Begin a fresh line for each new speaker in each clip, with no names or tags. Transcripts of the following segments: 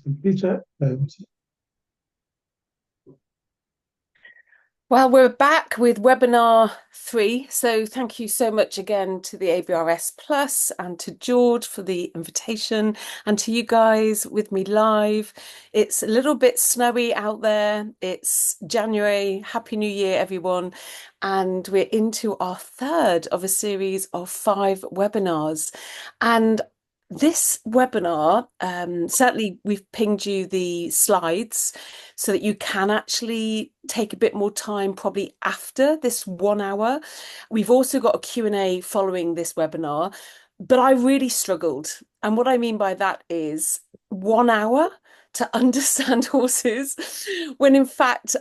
Computer, over to
Well, we're back with webinar 3. So thank you so much again to the ABRS Plus and to George for the invitation and to you guys with me live. It's a little bit snowy out there. It's January. Happy New Year, everyone. And we're into our third of a series of 5 webinars. And this webinar, certainly we've pinged you the slides so that you can actually take a bit more time probably after this 1 hour. We've also got a Q&A following this webinar, but I really struggled. And what I mean by that is 1 hour to understand horses, when in fact,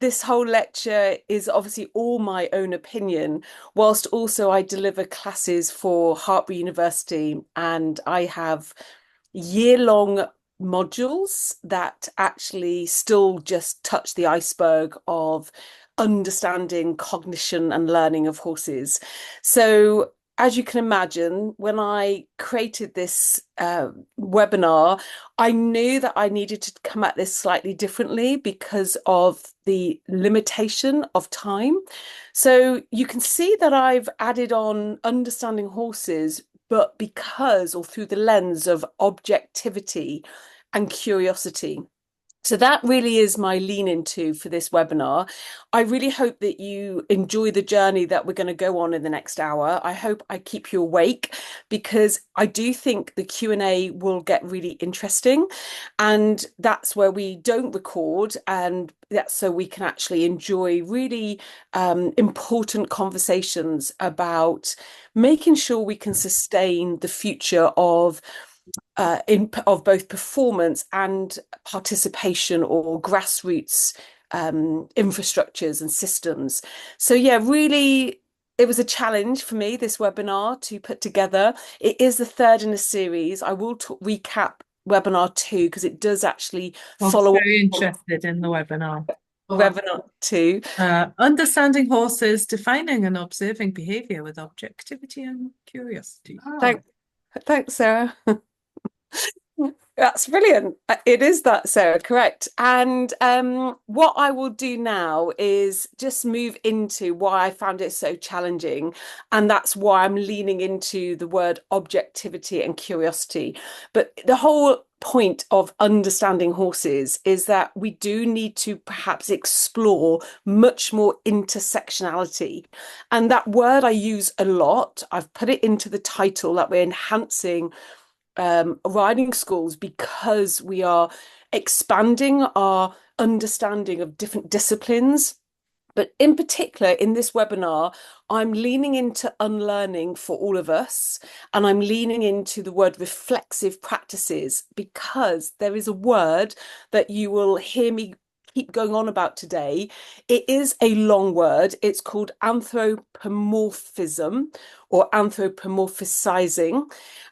this whole lecture is obviously all my own opinion, whilst also I deliver classes for Hartbury University and I have year-long modules that actually still just touch the iceberg of understanding cognition and learning of horses. So, as you can imagine, when I created this webinar, I knew that I needed to come at this slightly differently because of the limitation of time. So you can see that I've added on understanding horses, but because or through the lens of objectivity and curiosity. So that really is my lean into for this webinar. I really hope that you enjoy the journey that we're going to go on in the next hour. I hope I keep you awake because I do think the Q&A will get really interesting. And that's where we don't record, and that's so we can actually enjoy really important conversations about making sure we can sustain the future of both performance and participation or grassroots infrastructures and systems. So yeah, really, it was a challenge for me, this webinar to put together. It is the third in a series. I will recap webinar 2 because it does actually
I was
follow
very
up
interested in the webinar.
on webinar 2.
Understanding horses, defining and observing behaviour with objectivity and curiosity.
Thank, thanks, Sarah. That's brilliant. It is that, Sarah, correct. And what I will do now is just move into why I found it so challenging. And that's why I'm leaning into the word objectivity and curiosity. But the whole point of understanding horses is that we do need to perhaps explore much more intersectionality. And that word I use a lot. I've put it into the title that we're enhancing riding schools because we are expanding our understanding of different disciplines. But in particular, in this webinar, I'm leaning into unlearning for all of us, and I'm leaning into the word reflexive practices because there is a word that you will hear me keep going on about today. It is a long word. It's called anthropomorphism or anthropomorphizing.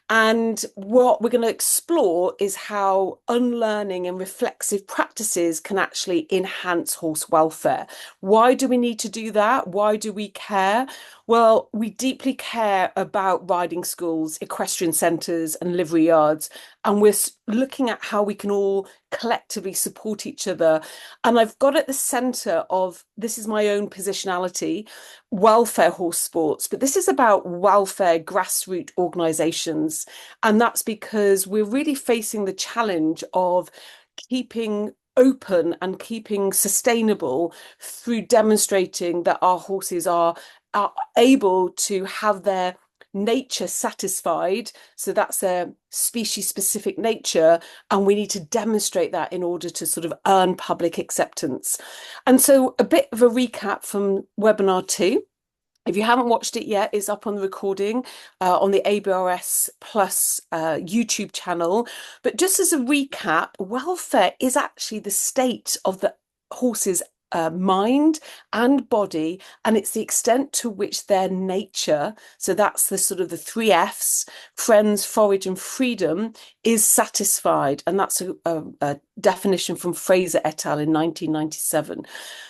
And what we're going to explore is how unlearning and reflexive practices can actually enhance horse welfare. Why do we need to do that? Why do we care? Well, we deeply care about riding schools, equestrian centres, and livery yards. And we're looking at how we can all collectively support each other. And I've got at the centre of this is my own positionality, welfare horse sports, but this is about welfare grassroots organisations. And that's because we're really facing the challenge of keeping open and keeping sustainable through demonstrating that our horses are able to have their nature satisfied. So that's their species specific nature. And we need to demonstrate that in order to sort of earn public acceptance. And so a bit of a recap from webinar 2. If you haven't watched it yet, it's up on the recording on the ABRS Plus YouTube channel. But just as a recap, welfare is actually the state of the horse's mind and body, and it's the extent to which their nature, so that's the sort of the 3 Fs, friends, forage, and freedom, is satisfied. And that's a definition from Fraser et al. In 1997.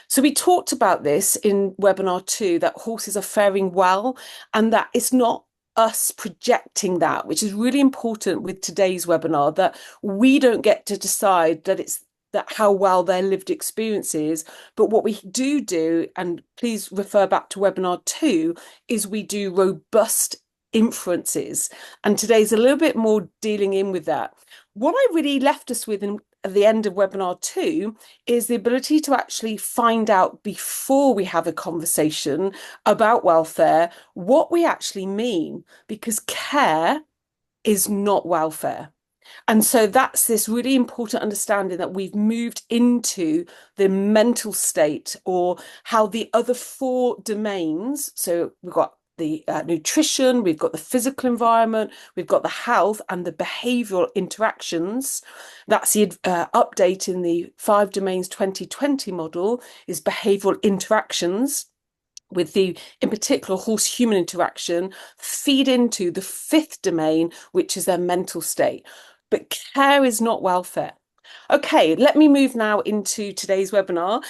So we talked about this in webinar 2, that horses are faring well and that it's not us projecting that, which is really important with today's webinar, that we don't get to decide that it's that how well their lived experience is. But what we do, and please refer back to webinar 2, is we do robust inferences. And today's a little bit more dealing in with that. What I really left us with at the end of webinar 2 is the ability to actually find out before we have a conversation about welfare what we actually mean, because care is not welfare. And so that's this really important understanding that we've moved into the mental state, or how the other 4 domains. So we've got the nutrition, we've got the physical environment, we've got the health and the behavioral interactions. That's the update in the 5 domains 2020 model, is behavioral interactions, with the, in particular, horse-human interaction, feed into the 5th domain, which is their mental state. But care is not welfare. Okay, let me move now into today's webinar.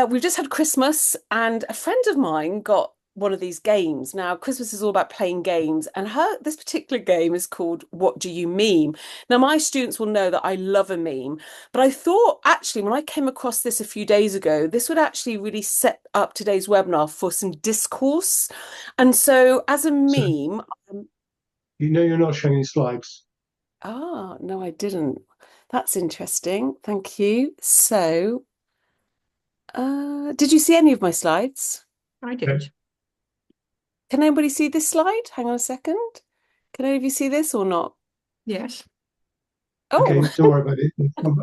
We've just had Christmas, and a friend of mine got one of these games. Now, Christmas is all about playing games, and this particular game is called What Do You Meme? Now, my students will know that I love a meme, but I thought actually when I came across this a few days ago, this would actually really set up today's webinar for some discourse. And so, as a
So
meme,
you know you're not showing any slides.
no, I didn't. That's interesting. Thank you. So, did you see any of my slides?
I
Okay.
did.
Can anybody see this slide? Hang on a second. Can any of you see this or not?
Yes.
Oh,
Okay, don't worry about it.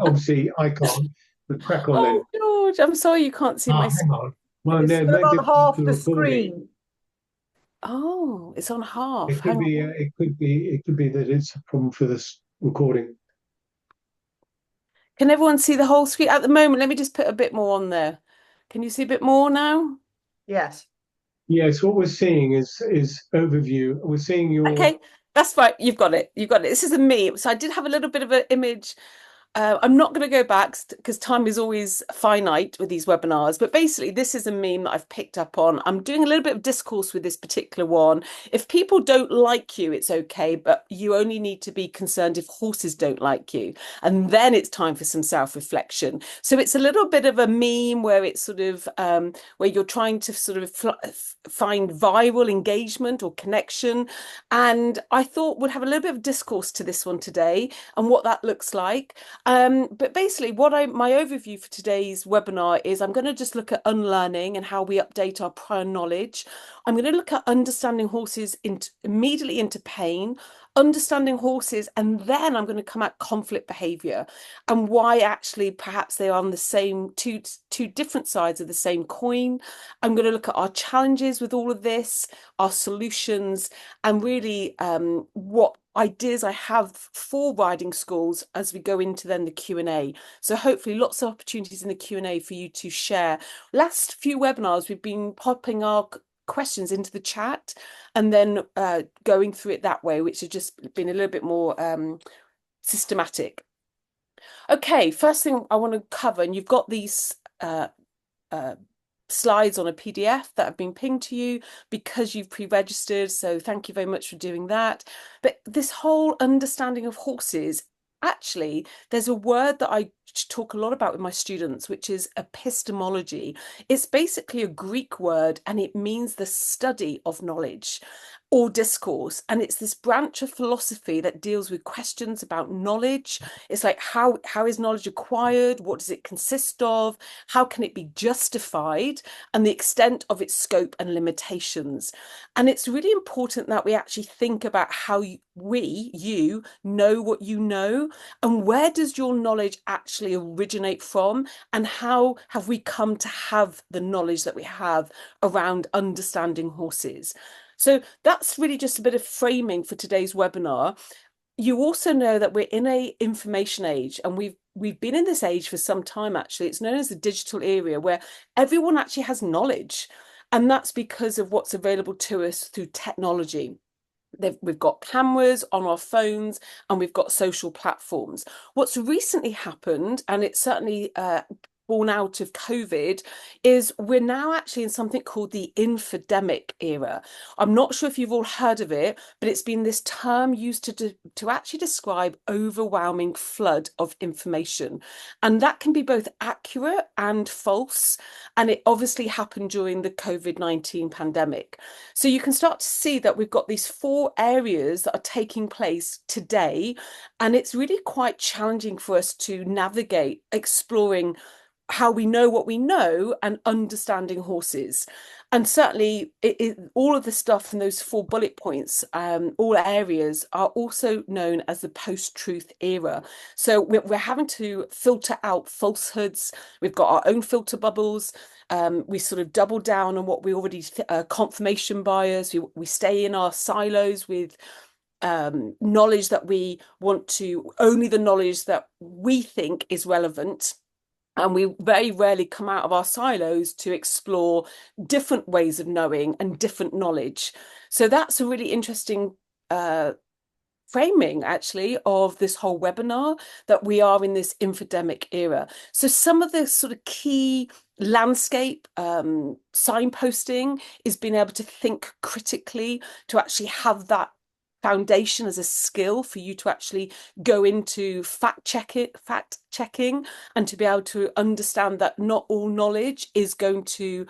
Obviously, I can't, but crack on
oh,
then.
George, I'm sorry you can't see my
Ah,
screen.
hang on. Well,
It's
no,
still
maybe
on
it's
half
the
the
recording.
screen.
Oh, it's on half.
It could
Hang
be.
on.
It could be that it's a problem for this recording.
Can everyone see the whole screen? At the moment, let me just put a bit more on there. Can you see a bit more now?
Yes.
Yes, what we're seeing is overview. We're seeing your.
Okay, that's fine. You've got it. You've got it. This is a me. So I did have a little bit of an image. I'm not going to go back because time is always finite with these webinars. But basically, this is a meme that I've picked up on. I'm doing a little bit of discourse with this particular one. If people don't like you, it's okay, but you only need to be concerned if horses don't like you. And then it's time for some self-reflection. So it's a little bit of a meme where it's sort of where you're trying to sort of find viral engagement or connection. And I thought we'd have a little bit of discourse to this one today and what that looks like. But basically, my overview for today's webinar is I'm going to just look at unlearning and how we update our prior knowledge. I'm going to look at understanding horses immediately into pain, understanding horses, and then I'm going to come at conflict behavior and why actually perhaps they are on the same two different sides of the same coin. I'm going to look at our challenges with all of this, our solutions, and really what ideas I have for riding schools as we go into then the Q&A. So hopefully lots of opportunities in the Q&A for you to share. Last few webinars, we've been popping our questions into the chat and then going through it that way, which has just been a little bit more systematic. Okay, first thing I want to cover, and you've got these uh, slides on a PDF that have been pinged to you because you've pre-registered. So thank you very much for doing that. But this whole understanding of horses, actually, there's a word that I talk a lot about with my students, which is epistemology. It's basically a Greek word and it means the study of knowledge or discourse. And it's this branch of philosophy that deals with questions about knowledge. It's like how is knowledge acquired? What does it consist of? How can it be justified? And the extent of its scope and limitations. And it's really important that we actually think about how you know what you know, and where does your knowledge actually originate from, and how have we come to have the knowledge that we have around understanding horses. So that's really just a bit of framing for today's webinar. You also know that we're in a information age, and we've been in this age for some time. Actually, it's known as the digital era, where everyone actually has knowledge, and that's because of what's available to us through technology. We've got cameras on our phones and we've got social platforms. What's recently happened, and it's certainly born out of COVID is we're now actually in something called the infodemic era. I'm not sure if you've all heard of it, but it's been this term used to actually describe overwhelming flood of information. And that can be both accurate and false. And it obviously happened during the COVID-19 pandemic. So you can start to see that we've got these 4 areas that are taking place today. And it's really quite challenging for us to navigate, exploring how we know what we know and understanding horses. And certainly all of the stuff in those 4 bullet points, all areas are also known as the post-truth era. So we're having to filter out falsehoods. We've got our own filter bubbles. We sort of double down on what we already confirmation bias. We stay in our silos with knowledge that we want to, only the knowledge that we think is relevant. And we very rarely come out of our silos to explore different ways of knowing and different knowledge. So that's a really interesting framing, actually, of this whole webinar, that we are in this infodemic era. So some of the sort of key landscape signposting is being able to think critically, to actually have that foundation as a skill for you to actually go into fact checking and to be able to understand that not all knowledge is going to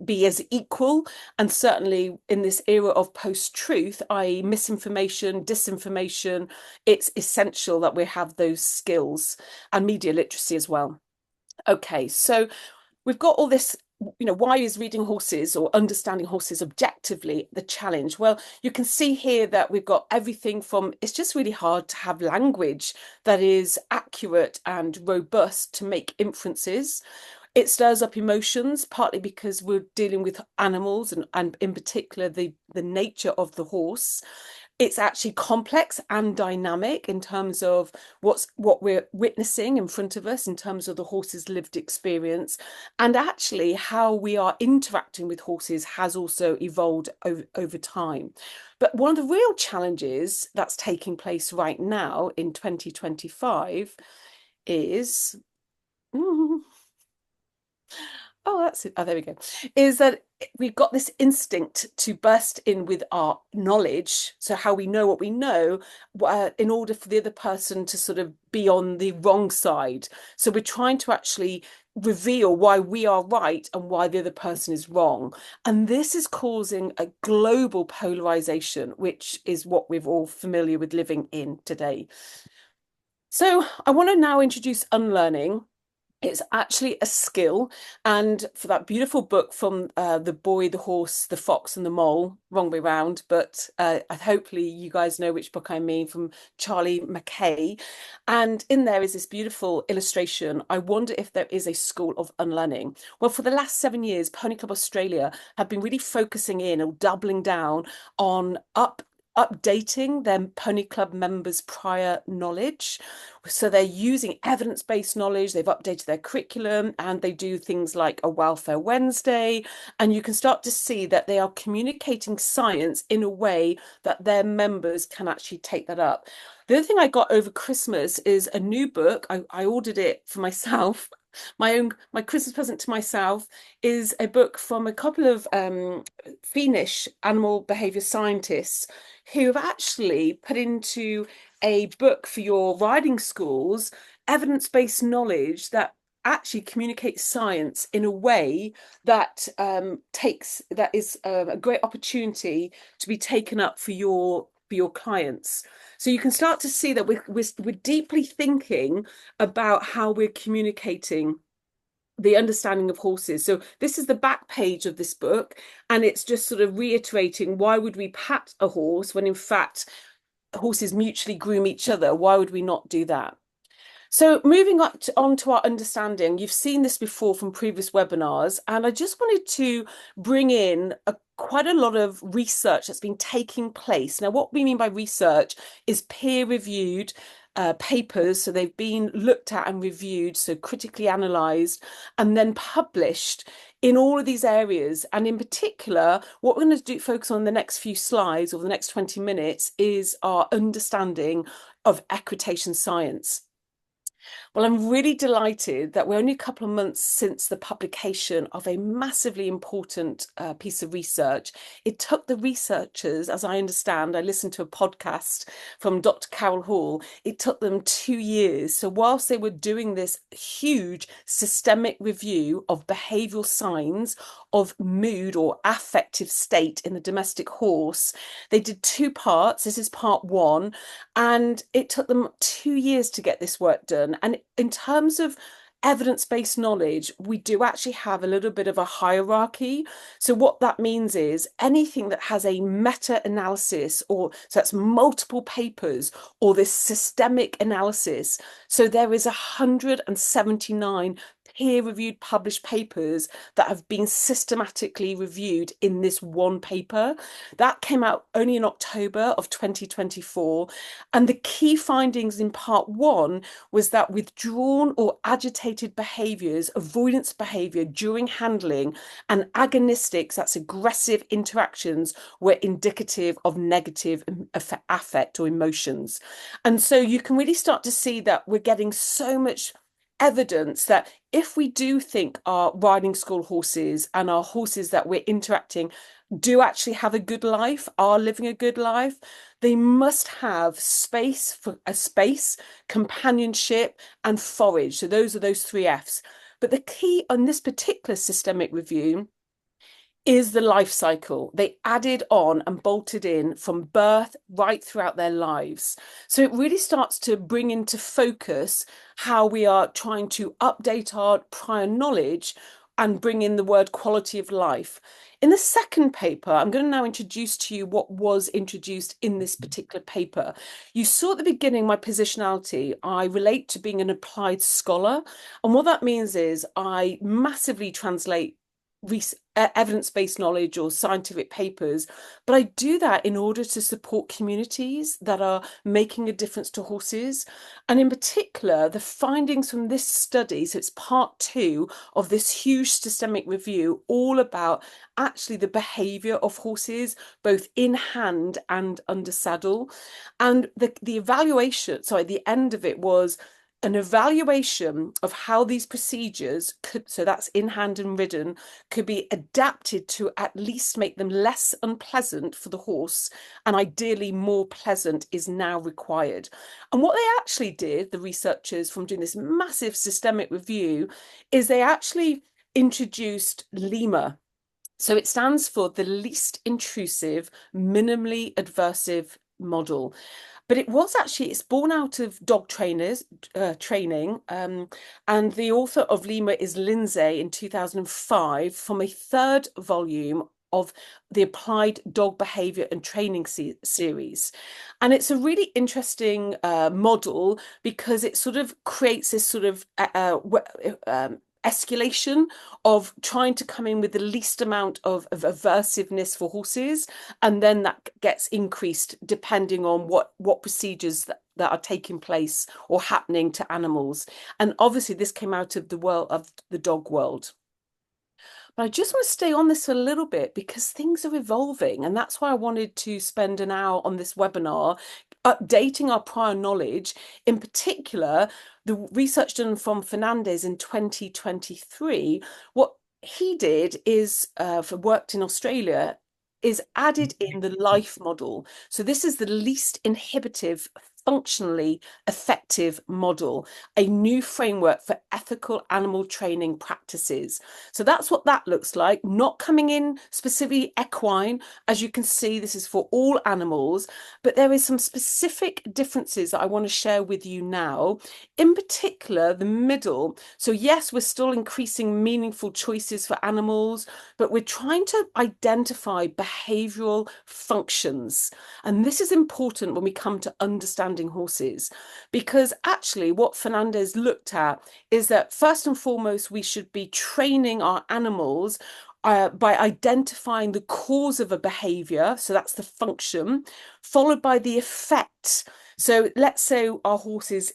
be as equal. And certainly in this era of post-truth, i.e. misinformation, disinformation, it's essential that we have those skills, and media literacy as well. Okay, so we've got all this, why is reading horses or understanding horses objectively the challenge? Well, you can see here that we've got everything from, it's just really hard to have language that is accurate and robust to make inferences. It stirs up emotions, partly because we're dealing with animals and in particular the nature of the horse. It's actually complex and dynamic in terms of what we're witnessing in front of us, in terms of the horse's lived experience, and actually how we are interacting with horses has also evolved over time. But one of the real challenges that's taking place right now in 2025 is that's it. Oh, there we go. Is that we've got this instinct to burst in with our knowledge. So how we know what we know, in order for the other person to sort of be on the wrong side. So we're trying to actually reveal why we are right and why the other person is wrong. And this is causing a global polarization, which is what we're all familiar with living in today. So I want to now introduce unlearning. It's actually a skill. And for that beautiful book from The Boy, the Horse, the Fox and the Mole, wrong way round, but hopefully you guys know which book I mean, from Charlie Mackay. And in there is this beautiful illustration. I wonder if there is a school of unlearning. Well, for the last 7 years, Pony Club Australia have been really focusing in or doubling down on updating their Pony Club members' prior knowledge. So they're using evidence-based knowledge, they've updated their curriculum, and they do things like a Welfare Wednesday, and you can start to see that they are communicating science in a way that their members can actually take that up. The other thing I got over Christmas is a new book. I ordered it for myself. My Christmas present to myself is a book from a couple of Finnish animal behaviour scientists who have actually put into a book for your riding schools evidence-based knowledge that actually communicates science in a way that is a great opportunity to be taken up for your clients. So you can start to see that we're deeply thinking about how we're communicating the understanding of horses. So this is the back page of this book, and it's just sort of reiterating, why would we pat a horse when in fact horses mutually groom each other? Why would we not do that? So moving on to our understanding, you've seen this before from previous webinars, and I just wanted to bring in quite a lot of research that's been taking place. Now, what we mean by research is peer-reviewed papers. So they've been looked at and reviewed, so critically analysed, and then published in all of these areas. And in particular, what we're going to focus on in the next few slides, or the next 20 minutes, is our understanding of equitation science. Well, I'm really delighted that we're only a couple of months since the publication of a massively important piece of research. It took the researchers, as I understand, I listened to a podcast from Dr. Carol Hall, it took them 2 years. So whilst they were doing this huge systemic review of behavioural signs of mood or affective state in the domestic horse, they did two parts. This is part one, and it took them 2 years to get this work done. And in terms of evidence-based knowledge, we do actually have a little bit of a hierarchy. So what that means is anything that has a meta-analysis, or so that's multiple papers, or this systemic analysis. So there is 179 peer-reviewed published papers that have been systematically reviewed in this one paper. That came out only in October of 2024. And the key findings in part one was that withdrawn or agitated behaviours, avoidance behaviour during handling, and agonistics, that's aggressive interactions, were indicative of negative affect or emotions. And so you can really start to see that we're getting so much evidence that if we do think our riding school horses and our horses that we're interacting do actually have a good life, are living a good life, they must have space, companionship, and forage. So those are those three F's. But the key on this particular systemic review is the life cycle. They added on and bolted in from birth right throughout their lives. So it really starts to bring into focus how we are trying to update our prior knowledge and bring in the word quality of life. In the second paper, I'm going to now introduce to you what was introduced in this particular paper. You saw at the beginning my positionality. I relate to being an applied scholar. And what that means is I massively translate evidence-based knowledge or scientific papers, but I do that in order to support communities that are making a difference to horses. And in particular, the findings from this study, so it's part two of this huge systemic review, all about actually the behavior of horses, both in hand and under saddle. And the evaluation, sorry, the end of it was an evaluation of how these procedures could, so that's in hand and ridden, could be adapted to at least make them less unpleasant for the horse, and ideally more pleasant is now required. And what they actually did, the researchers from doing this massive systemic review, is they actually introduced LEMA. So it stands for the least intrusive, minimally aversive model. But it's born out of dog trainers training. And the author of LEMA is Lindsay in 2005 from a third volume of the Applied Dog Behaviour and Training series. And it's a really interesting model because it sort of creates this sort of escalation of trying to come in with the least amount of aversiveness for horses, and then that gets increased depending on what procedures that are taking place or happening to animals. And obviously this came out of the world of the dog world. But I just want to stay on this a little bit because things are evolving, and that's why I wanted to spend an hour on this webinar updating our prior knowledge. In particular, the research done from Fernandez in 2023, what he did is, worked in Australia, is added in the life model. So this is the least inhibitive, functionally effective model, a new framework for ethical animal training practices. So that's what that looks like, not coming in specifically equine. As you can see, this is for all animals, but there is some specific differences that I want to share with you now, in particular the middle. So yes, we're still increasing meaningful choices for animals, but we're trying to identify behavioral functions. And this is important when we come to understanding horses, because actually what Fernandez looked at is that first and foremost, we should be training our animals by identifying the cause of a behavior. So that's the function, followed by the effect. So let's say our horse is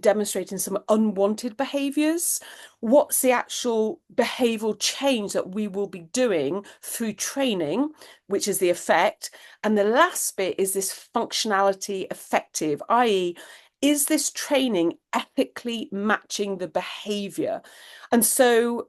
demonstrating some unwanted behaviors. What's the actual behavioral change that we will be doing through training, which is the effect? And the last bit is this functionality effective, i.e., is this training ethically matching the behavior? And so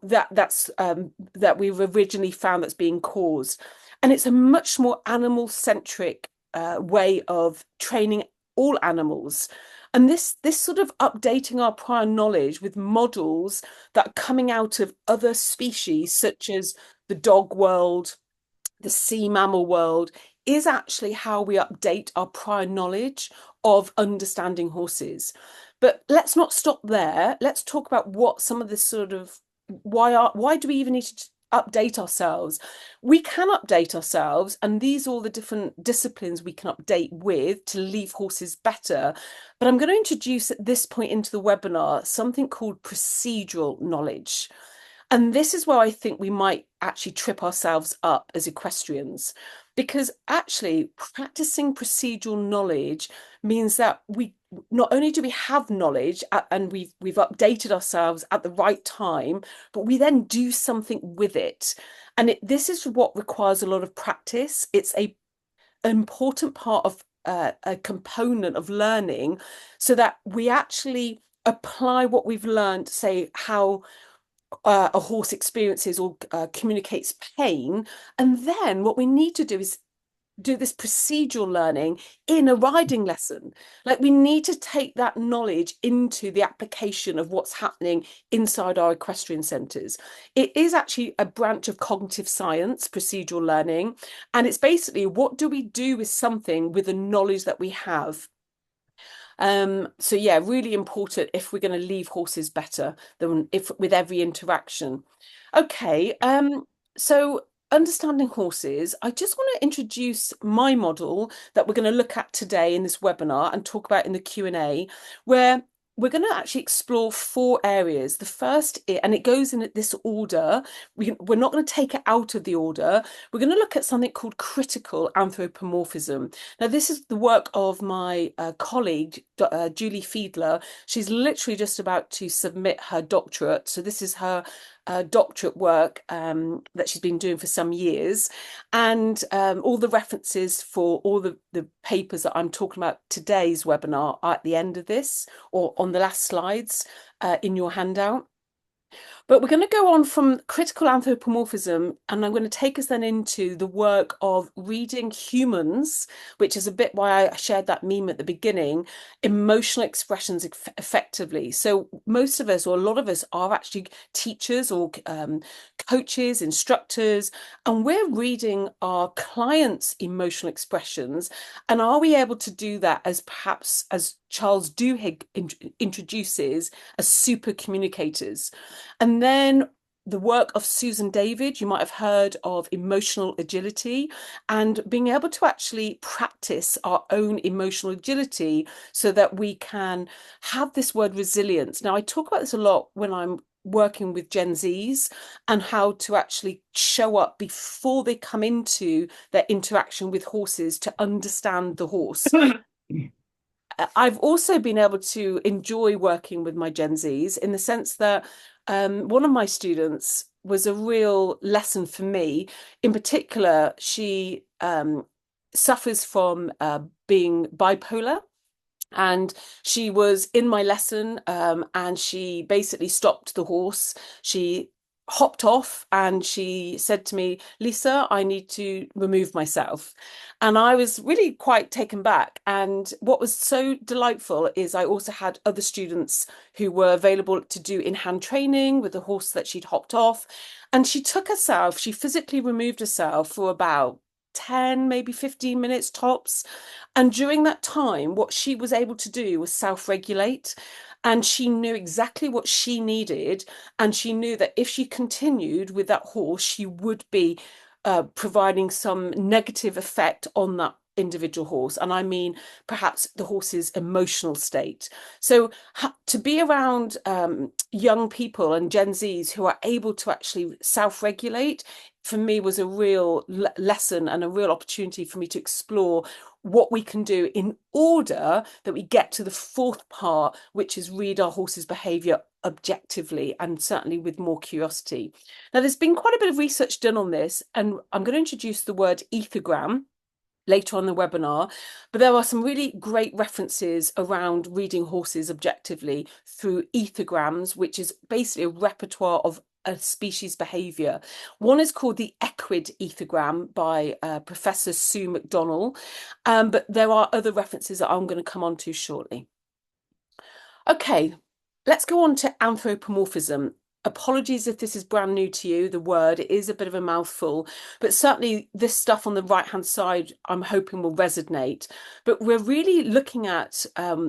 that we've originally found that's being caused. And it's a much more animal-centric way of training all animals. And this sort of updating our prior knowledge with models that are coming out of other species, such as the dog world, the sea mammal world, is actually how we update our prior knowledge of understanding horses. But let's not stop there. Let's talk about what some of this sort of why do we even need to update ourselves? We can update ourselves, and these are all the different disciplines we can update with to leave horses better. But I'm going to introduce at this point into the webinar something called procedural knowledge. And this is where I think we might actually trip ourselves up as equestrians, because actually practicing procedural knowledge means that we not only do we have knowledge and we've updated ourselves at the right time, but we then do something with it. And this is what requires a lot of practice. It's an important part of a component of learning, so that we actually apply what we've learned, say how a horse experiences or communicates pain. And then what we need to do is do this procedural learning in a riding lesson. Like, we need to take that knowledge into the application of what's happening inside our equestrian centres. It is actually a branch of cognitive science, procedural learning. And it's basically, what do we do with something with the knowledge that we have? So yeah, really important if we're going to leave horses better than if with every interaction. Okay, so understanding horses, I just want to introduce my model that we're going to look at today in this webinar and talk about in the Q&A, where we're going to actually explore 4 areas. The first, and it goes in this order, we're not going to take it out of the order. We're going to look at something called critical anthropomorphism. Now, this is the work of my colleague, Julie Fiedler. She's literally just about to submit her doctorate. So this is her doctorate work that she's been doing for some years, and all the references for all the papers that I'm talking about today's webinar are at the end of this or on the last slides in your handout. But we're going to go on from critical anthropomorphism, and I'm going to take us then into the work of reading humans, which is a bit why I shared that meme at the beginning, emotional expressions effectively. So most of us, or a lot of us, are actually teachers or coaches, instructors, and we're reading our clients' emotional expressions. And are we able to do that as perhaps, as Charles Duhigg introduces, as super communicators? And then the work of Susan David, you might have heard of emotional agility, and being able to actually practice our own emotional agility so that we can have this word resilience. Now, I talk about this a lot when I'm working with Gen Zs and how to actually show up before they come into their interaction with horses to understand the horse. I've also been able to enjoy working with my Gen Zs in the sense that one of my students was a real lesson for me. In particular, she suffers from being bipolar. And she was in my lesson and she basically stopped the horse. She hopped off and she said to me, Lisa, I need to remove myself. And I was really quite taken back. And what was so delightful is I also had other students who were available to do in-hand training with the horse that she'd hopped off. And she took herself, she physically removed herself for about 10, maybe 15 minutes tops. And during that time, what she was able to do was self-regulate. And she knew exactly what she needed. And she knew that if she continued with that horse, she would be providing some negative effect on that individual horse. And I mean, perhaps the horse's emotional state. So to be around young people and Gen Zs who are able to actually self-regulate, for me, was a real lesson and a real opportunity for me to explore what we can do in order that we get to the 4th part, which is read our horse's behaviour objectively and certainly with more curiosity. Now, there's been quite a bit of research done on this, and I'm going to introduce the word ethogram. later on in the webinar. But there are some really great references around reading horses objectively through ethograms, which is basically a repertoire of a species behavior. One is called the Equid ethogram by Professor Sue McDonnell, but there are other references that I'm going to come on to shortly. Okay, let's go on to anthropomorphism. Apologies if this is brand new to you, the word. It is a bit of a mouthful, but certainly this stuff on the right-hand side, I'm hoping will resonate. But we're really looking at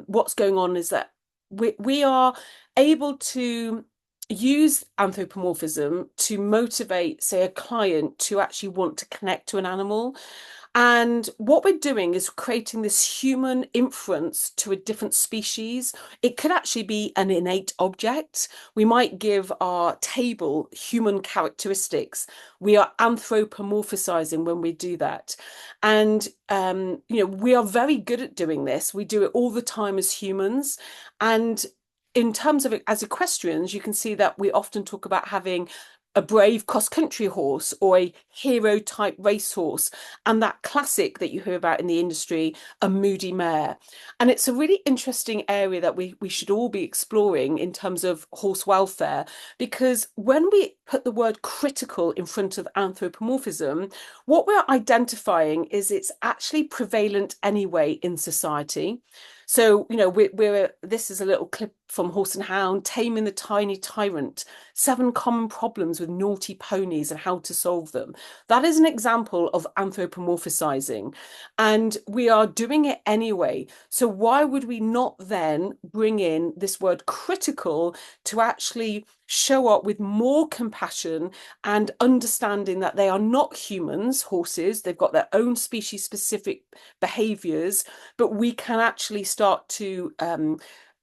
what's going on is that we are able to use anthropomorphism to motivate, say, a client to actually want to connect to an animal. And what we're doing is creating this human inference to a different species. It could actually be an innate object. We might give our table human characteristics. We are anthropomorphizing when we do that. And, we are very good at doing this. We do it all the time as humans. And in terms of as equestrians, you can see that we often talk about having a brave cross-country horse or a hero type racehorse, and that classic that you hear about in the industry, a moody mare. And it's a really interesting area that we should all be exploring in terms of horse welfare, because when we put the word critical in front of anthropomorphism, what we're identifying is it's actually prevalent anyway in society. So, this is a little clip from Horse and Hound, Taming the Tiny Tyrant, 7 common problems with naughty ponies and how to solve them. That is an example of anthropomorphizing, and we are doing it anyway. So why would we not then bring in this word critical to actually show up with more compassion and understanding that they are not humans, horses, they've got their own species specific behaviors, but we can actually start to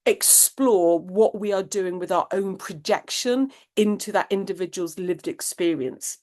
explore what we are doing with our own projection into that individual's lived experience.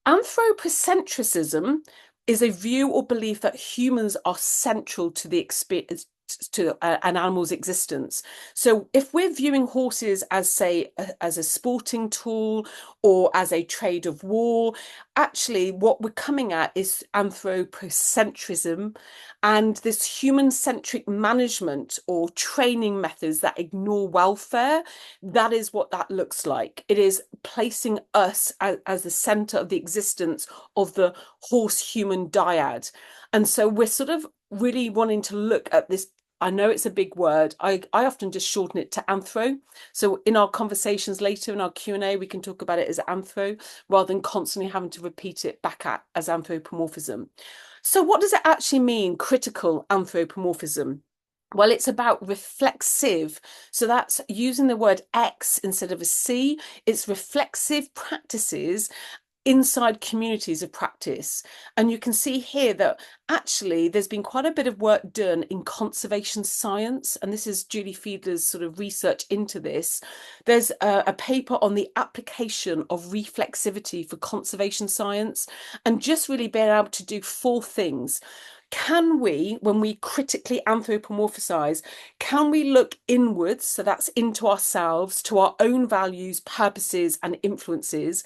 Anthropocentrism is a view or belief that humans are central to the experience, to an animal's existence. So if we're viewing horses as, say, as a sporting tool or as a trade of war, actually what we're coming at is anthropocentrism and this human-centric management or training methods that ignore welfare. That is what that looks like. It is placing us as the center of the existence of the horse-human dyad. And so we're sort of really wanting to look at this. I know it's a big word. I often just shorten it to anthro. So in our conversations later in our Q&A, we can talk about it as anthro rather than constantly having to repeat it back as anthropomorphism. So what does it actually mean, critical anthropomorphism? Well, it's about reflexive. So that's using the word X instead of a C. It's reflexive practices inside communities of practice. And you can see here that actually there's been quite a bit of work done in conservation science, and this is Julie Fiedler's sort of research into this. There's a paper on the application of reflexivity for conservation science, and just really being able to do 4 things. Can we, when we critically anthropomorphize, can we look inwards, so that's into ourselves, to our own values, purposes, and influences?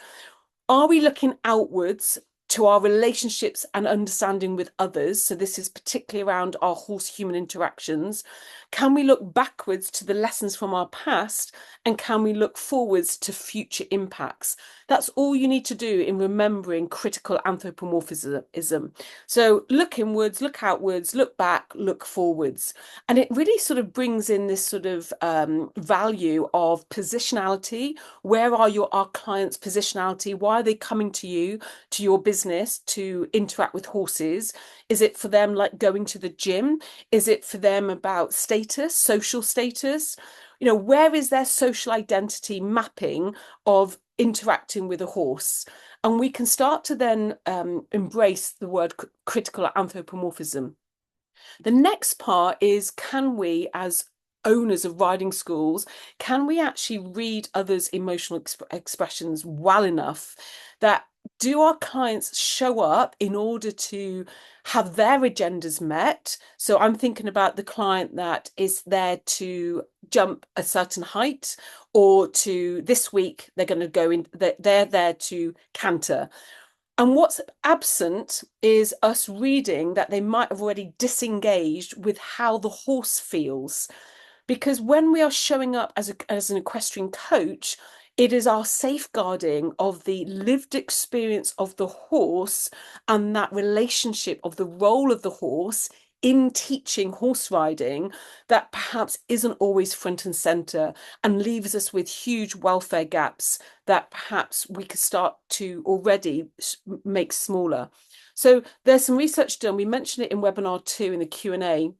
Are we looking outwards to our relationships and understanding with others? So this is particularly around our horse-human interactions. Can we look backwards to the lessons from our past? And can we look forwards to future impacts? That's all you need to do in remembering critical anthropomorphism. So look inwards, look outwards, look back, look forwards. And it really sort of brings in this sort of value of positionality. Where are our clients' positionality? Why are they coming to you, to your business, to interact with horses? Is it for them like going to the gym? Is it for them about status, social status? Where is their social identity mapping of interacting with a horse? And we can start to then embrace the word critical anthropomorphism. The next part is, can we, as owners of riding schools, can we actually read others' emotional expressions well enough that do our clients show up in order to have their agendas met? So I'm thinking about the client that is there to jump a certain height, or to this week they're going to go in, they're there to canter. And what's absent is us reading that they might have already disengaged with how the horse feels. Because when we are showing up as an equestrian coach, it is our safeguarding of the lived experience of the horse and that relationship of the role of the horse in teaching horse riding that perhaps isn't always front and center and leaves us with huge welfare gaps that perhaps we could start to already make smaller. So there's some research done. We mentioned it in webinar 2 in the Q&A.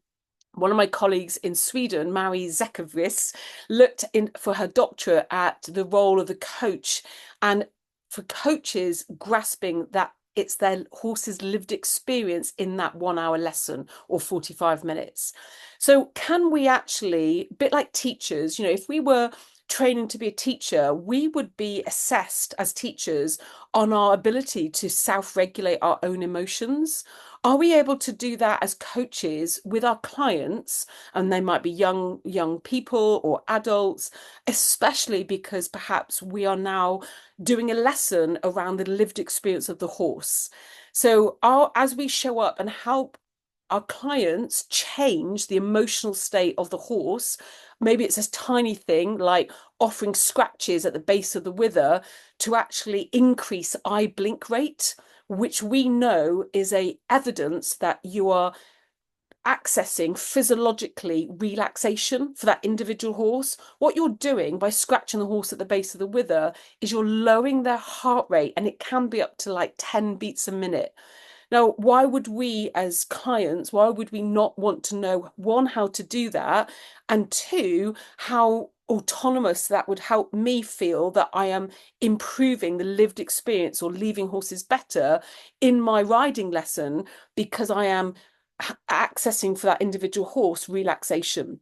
One of my colleagues in Sweden, Mary Zekavris, looked in for her doctorate at the role of the coach and for coaches grasping that it's their horse's lived experience in that 1 hour lesson or 45 minutes. So can we actually, a bit like teachers, if we were training to be a teacher, we would be assessed as teachers on our ability to self-regulate our own emotions. Are we able to do that as coaches with our clients? And they might be young people or adults, especially because perhaps we are now doing a lesson around the lived experience of the horse. So as we show up and help our clients change the emotional state of the horse, maybe it's a tiny thing like offering scratches at the base of the wither to actually increase eye blink rate, which we know is a evidence that you are accessing physiologically relaxation for that individual horse. What you're doing by scratching the horse at the base of the wither is you're lowering their heart rate, and it can be up to like 10 beats a minute. Now, why would we as clients, why would we not want to know, one, how to do that, and two, how autonomous that would help me feel that I am improving the lived experience or leaving horses better in my riding lesson because I am accessing for that individual horse relaxation.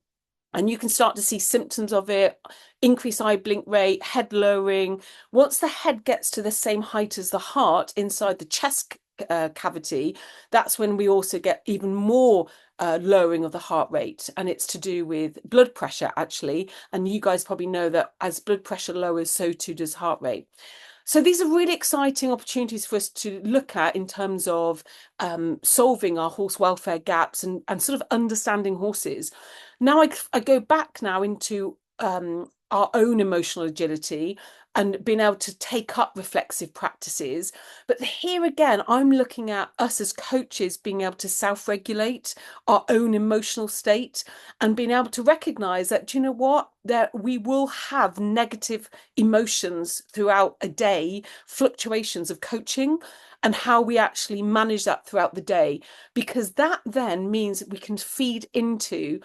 And you can start to see symptoms of it: increased eye blink rate, head lowering. Once the head gets to the same height as the heart inside the chest cavity, that's when we also get even more lowering of the heart rate, and it's to do with blood pressure actually. And you guys probably know that as blood pressure lowers, so too does heart rate. So these are really exciting opportunities for us to look at in terms of solving our horse welfare gaps and sort of understanding horses. Now I go back now into our own emotional agility and being able to take up reflexive practices. But here again, I'm looking at us as coaches being able to self-regulate our own emotional state and being able to recognize that, do you know what, that we will have negative emotions throughout a day, fluctuations of coaching, and how we actually manage that throughout the day, because that then means that we can feed into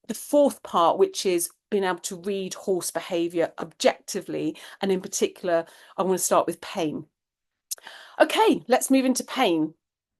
the fourth part, which is being able to read horse behavior objectively. And in particular, I want to start with pain. Okay, let's move into pain.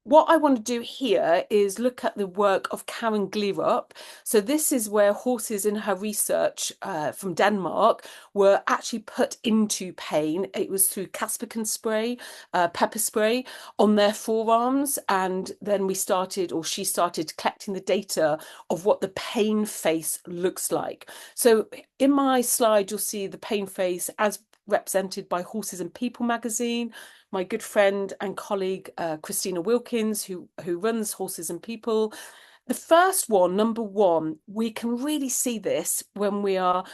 What I want to do here is look at the work of Karen Glierup. So this is where horses in her research from Denmark were actually put into pain. It was through Casperkin spray, pepper spray on their forearms. And then she started collecting the data of what the pain face looks like. So in my slide, you'll see the pain face as represented by Horses and People magazine. My good friend and colleague, Christina Wilkins, who runs Horses and People. The first one, number one, we can really see this when we are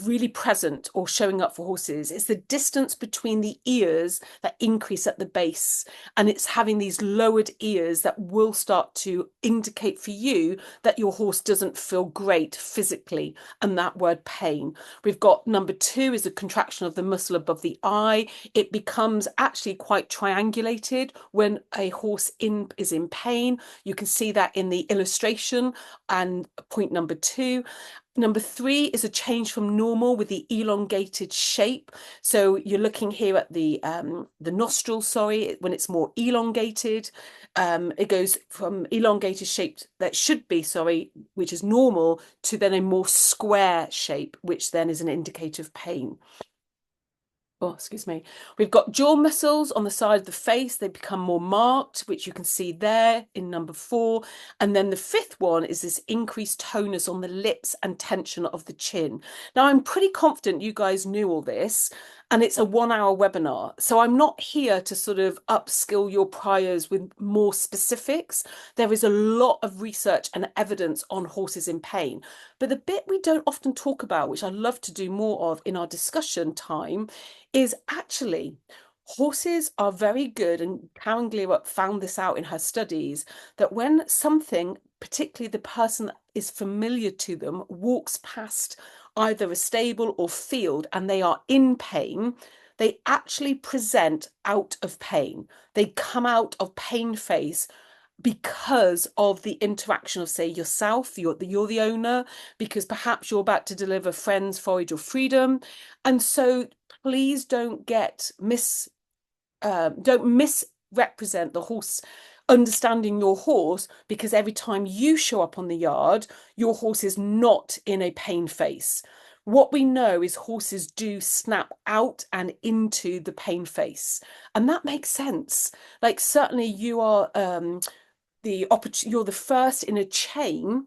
really present or showing up for horses. It's the distance between the ears that increase at the base, and it's having these lowered ears that will start to indicate for you that your horse doesn't feel great physically, and that word pain. We've got number two is a contraction of the muscle above the eye. It becomes actually quite triangulated when a horse is in pain. You can see that in the illustration. And point number two. Number three is a change from normal with the elongated shape. So you're looking here at the nostril, when it's more elongated. It goes from elongated shape that should be, which is normal, to then a more square shape, which then is an indicator of pain. Oh, excuse me. We've got jaw muscles on the side of the face. They become more marked, which you can see there in number 4. And then the fifth one is this increased tonus on the lips and tension of the chin. Now, I'm pretty confident you guys knew all this. and it's a 1 hour webinar. So I'm not here to sort of upskill your priors with more specifics. There is a lot of research and evidence on horses in pain. But the bit we don't often talk about, which I love to do more of in our discussion time, is actually horses are very good, and Karen Gleerup found this out in her studies, that when something, particularly the person that is familiar to them, walks past either a stable or field and they are in pain, they actually present out of pain. They come out of pain phase because of the interaction of, say, yourself, you're the owner, because perhaps you're about to deliver Friends, Forage or Freedom. And so please don't don't misrepresent the horse, understanding your horse, because every time you show up on the yard, your horse is not in a pain face. What we know is horses do snap out and into the pain face, and that makes sense. Like, certainly you are you're the first in a chain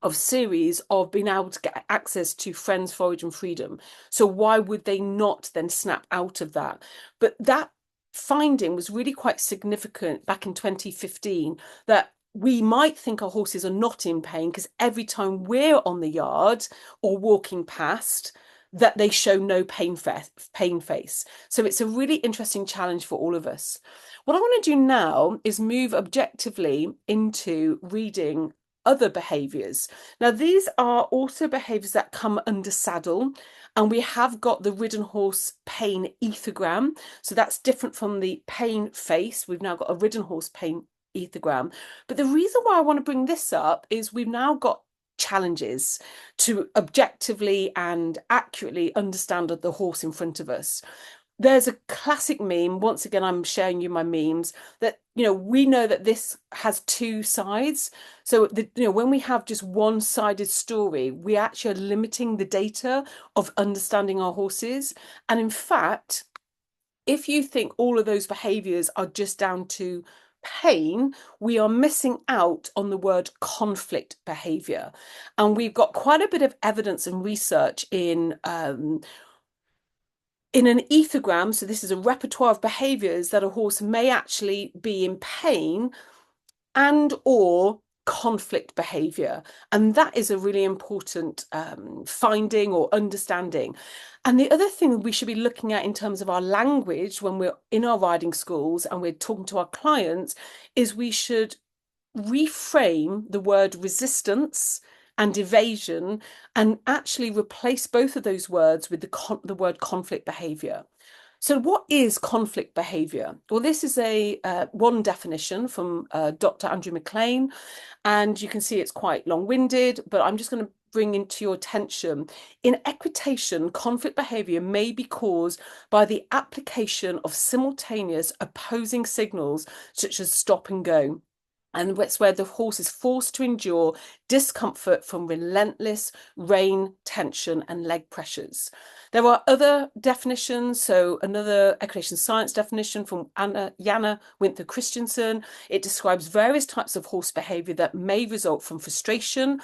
of series of being able to get access to Friends, Forage and Freedom. So why would they not then snap out of that? But that finding was really quite significant back in 2015, that we might think our horses are not in pain because every time we're on the yard or walking past, that they show no pain face. So it's a really interesting challenge for all of us. What I want to do now is move objectively into reading other behaviors. Now, these are also behaviors that come under saddle, and we have got the ridden horse pain ethogram. So that's different from the pain face. We've now got a ridden horse pain ethogram. But the reason why I want to bring this up is we've now got challenges to objectively and accurately understand the horse in front of us. There's a classic meme, once again, I'm sharing you my memes, that, we know that this has two sides. So, when we have just one-sided story, we actually are limiting the data of understanding our horses. And in fact, if you think all of those behaviors are just down to pain, we are missing out on the word conflict behavior. And we've got quite a bit of evidence and research in an ethogram. So this is a repertoire of behaviors that a horse may actually be in pain and or conflict behavior. And that is a really important finding or understanding. And the other thing we should be looking at in terms of our language when we're in our riding schools and we're talking to our clients is we should reframe the word resistance and evasion and actually replace both of those words with the word conflict behavior. So what is conflict behavior? Well, this is a one definition from Dr. Andrew McLean, and you can see it's quite long-winded, but I'm just going to bring into your attention. In equitation, conflict behavior may be caused by the application of simultaneous opposing signals, such as stop and go. And that's where the horse is forced to endure discomfort from relentless rein, tension, and leg pressures. There are other definitions. So another equitation science definition from Jana Winther Christensen. It describes various types of horse behavior that may result from frustration,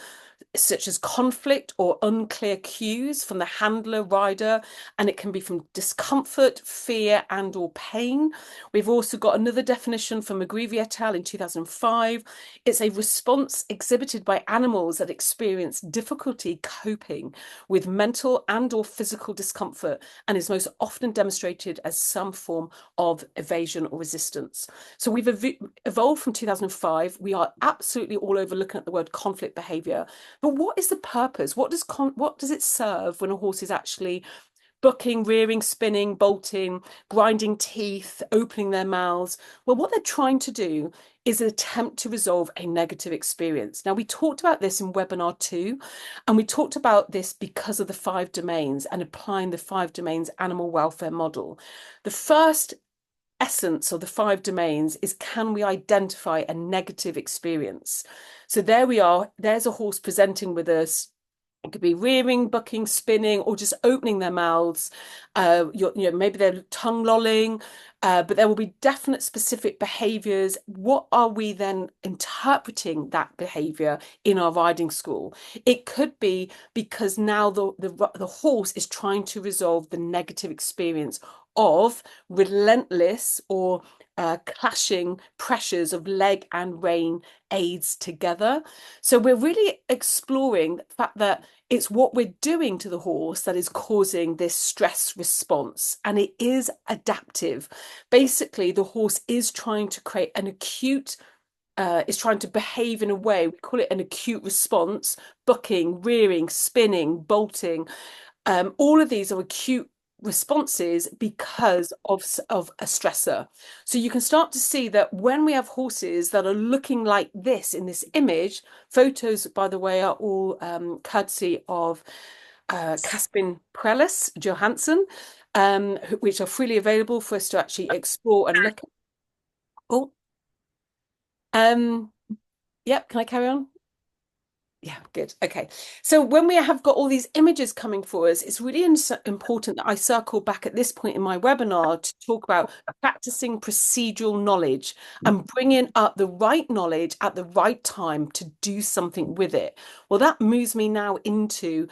such as conflict or unclear cues from the handler rider, and it can be from discomfort, fear, and or pain. We've also got another definition from McGreevy et al. In 2005. It's a response exhibited by animals that experience difficulty coping with mental and or physical discomfort, and is most often demonstrated as some form of evasion or resistance. So we've evolved from 2005. We are absolutely all over looking at the word conflict behavior. But what is the purpose? What does it serve when a horse is actually bucking, rearing, spinning, bolting, grinding teeth, opening their mouths? Well, what they're trying to do is an attempt to resolve a negative experience. Now, we talked about this in webinar 2, and we talked about this because of the 5 domains and applying the 5 domains animal welfare model. The first essence of the 5 domains is, can we identify a negative experience? So there we are. There's a horse presenting with us It could be rearing, bucking, spinning, or just opening their mouths. Maybe they're tongue lolling, but there will be definite specific behaviors. What are we then interpreting that behavior in our riding school? It could be because now the horse is trying to resolve the negative experience of relentless or clashing pressures of leg and rein aids together. So we're really exploring the fact that it's what we're doing to the horse that is causing this stress response, and it is adaptive. Basically, the horse is trying to create an acute is trying to behave in a way, we call it an acute response, bucking, rearing, spinning, bolting. All of these are acute responses because of a stressor. So you can start to see that when we have horses that are looking like this in this image, photos, by the way, are all courtesy of Caspin Prellis Johansson, which are freely available for us to actually explore and look at. Oh, yep, can I carry on? Yeah, good. Okay. So when we have got all these images coming for us, it's really important that I circle back at this point in my webinar to talk about practicing procedural knowledge and bringing up the right knowledge at the right time to do something with it. Well, that moves me now into,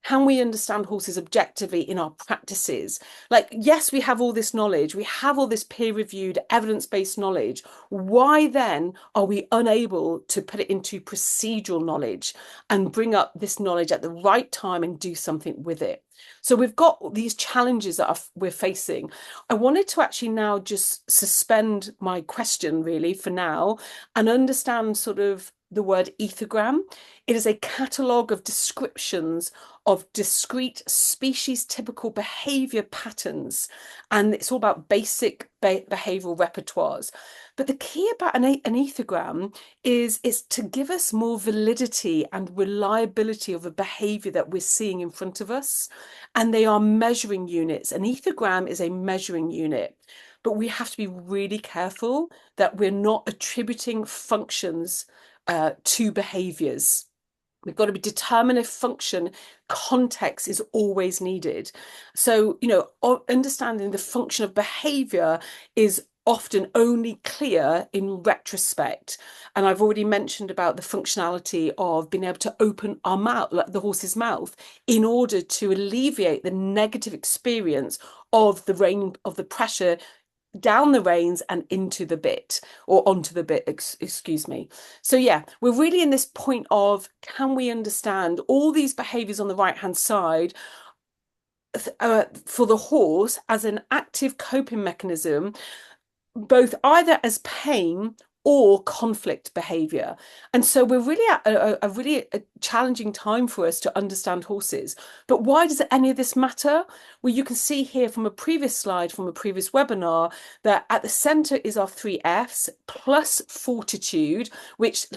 can we understand horses objectively in our practices? Like, yes, we have all this knowledge, we have all this peer-reviewed, evidence-based knowledge. Why then are we unable to put it into procedural knowledge and bring up this knowledge at the right time and do something with it? So we've got these challenges that we're facing. I wanted to actually now just suspend my question really for now and understand sort of the word ethogram. It is a catalogue of descriptions of discrete species typical behavior patterns, and it's all about basic behavioral repertoires. But the key about an ethogram is to give us more validity and reliability of a behavior that we're seeing in front of us, and they are measuring units. An ethogram is a measuring unit, but we have to be really careful that we're not attributing functions to behaviors. We've got to be determined if function context is always needed. So, understanding the function of behavior is often only clear in retrospect. And I've already mentioned about the functionality of being able to open our mouth, like the horse's mouth, in order to alleviate the negative experience of the rein, of the pressure down the reins and into the bit, or onto the bit, excuse me. So yeah, we're really in this point of, can we understand all these behaviors on the right hand side for the horse as an active coping mechanism, both either as pain or conflict behavior. And so we're really at a really challenging time for us to understand horses. But why does any of this matter? Well, you can see here from a previous slide, from a previous webinar, that at the center is our 3Fs plus fortitude, which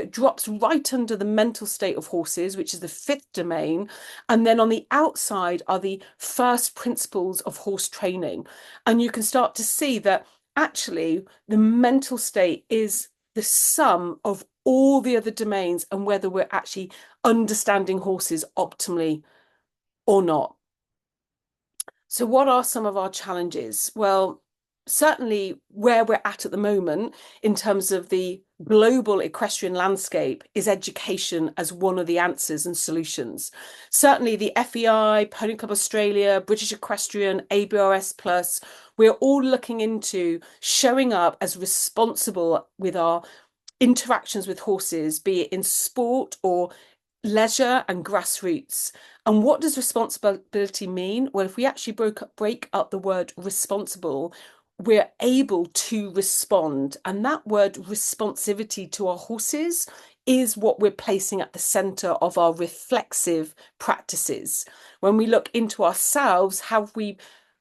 drops right under the mental state of horses, which is the 5th domain. And then on the outside are the first principles of horse training. And you can start to see that actually the mental state is the sum of all the other domains and whether we're actually understanding horses optimally or not. So what are some of our challenges? Well, certainly where we're at the moment in terms of the global equestrian landscape is education as one of the answers and solutions. Certainly the FEI, Pony Club Australia, British Equestrian, ABRS Plus, we're all looking into showing up as responsible with our interactions with horses, be it in sport or leisure and grassroots. And what does responsibility mean? Well, if we actually break up the word responsible, we're able to respond. And that word responsivity to our horses is what we're placing at the center of our reflexive practices. When we look into ourselves,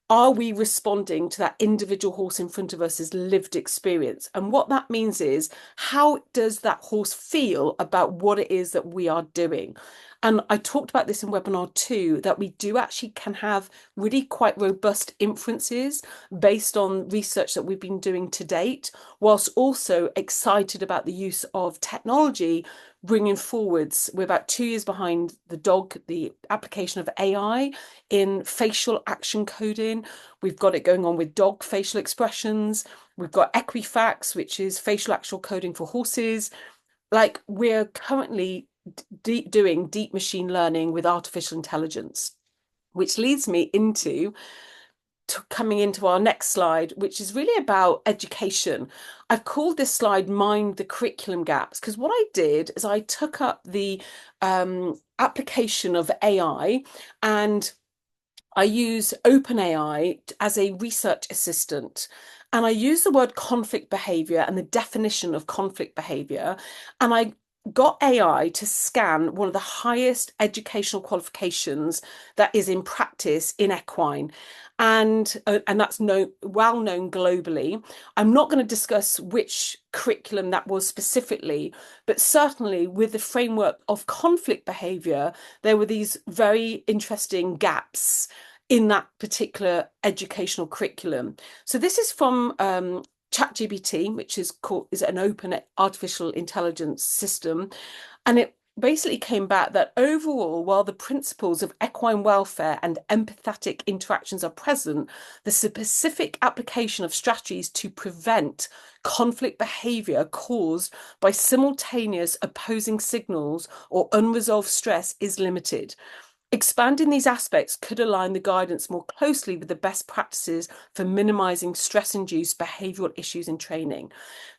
are we responding to that individual horse in front of us' lived experience? And what that means is, how does that horse feel about what it is that we are doing? And I talked about this in webinar 2, that we do actually can have really quite robust inferences based on research that we've been doing to date, whilst also excited about the use of technology, bringing forwards. We're about 2 years behind the application of AI in facial action coding. We've got it going on with dog facial expressions. We've got Equifax, which is facial actual coding for horses. Like, we're currently doing deep machine learning with artificial intelligence, which leads me into coming into our next slide, which is really about education. I've called this slide Mind the Curriculum Gaps, because what I did is I took up the application of AI, and I use OpenAI as a research assistant. And I use the word conflict behavior and the definition of conflict behavior. And I got AI to scan one of the highest educational qualifications that is in practice in equine. And that's well known globally. I'm not going to discuss which curriculum that was specifically, but certainly with the framework of conflict behavior, there were these very interesting gaps in that particular educational curriculum. So this is from ChatGPT, which is an open artificial intelligence system, and it basically came back that overall, while the principles of equine welfare and empathetic interactions are present, the specific application of strategies to prevent conflict behavior caused by simultaneous opposing signals or unresolved stress is limited. Expanding these aspects could align the guidance more closely with the best practices for minimizing stress-induced behavioral issues in training.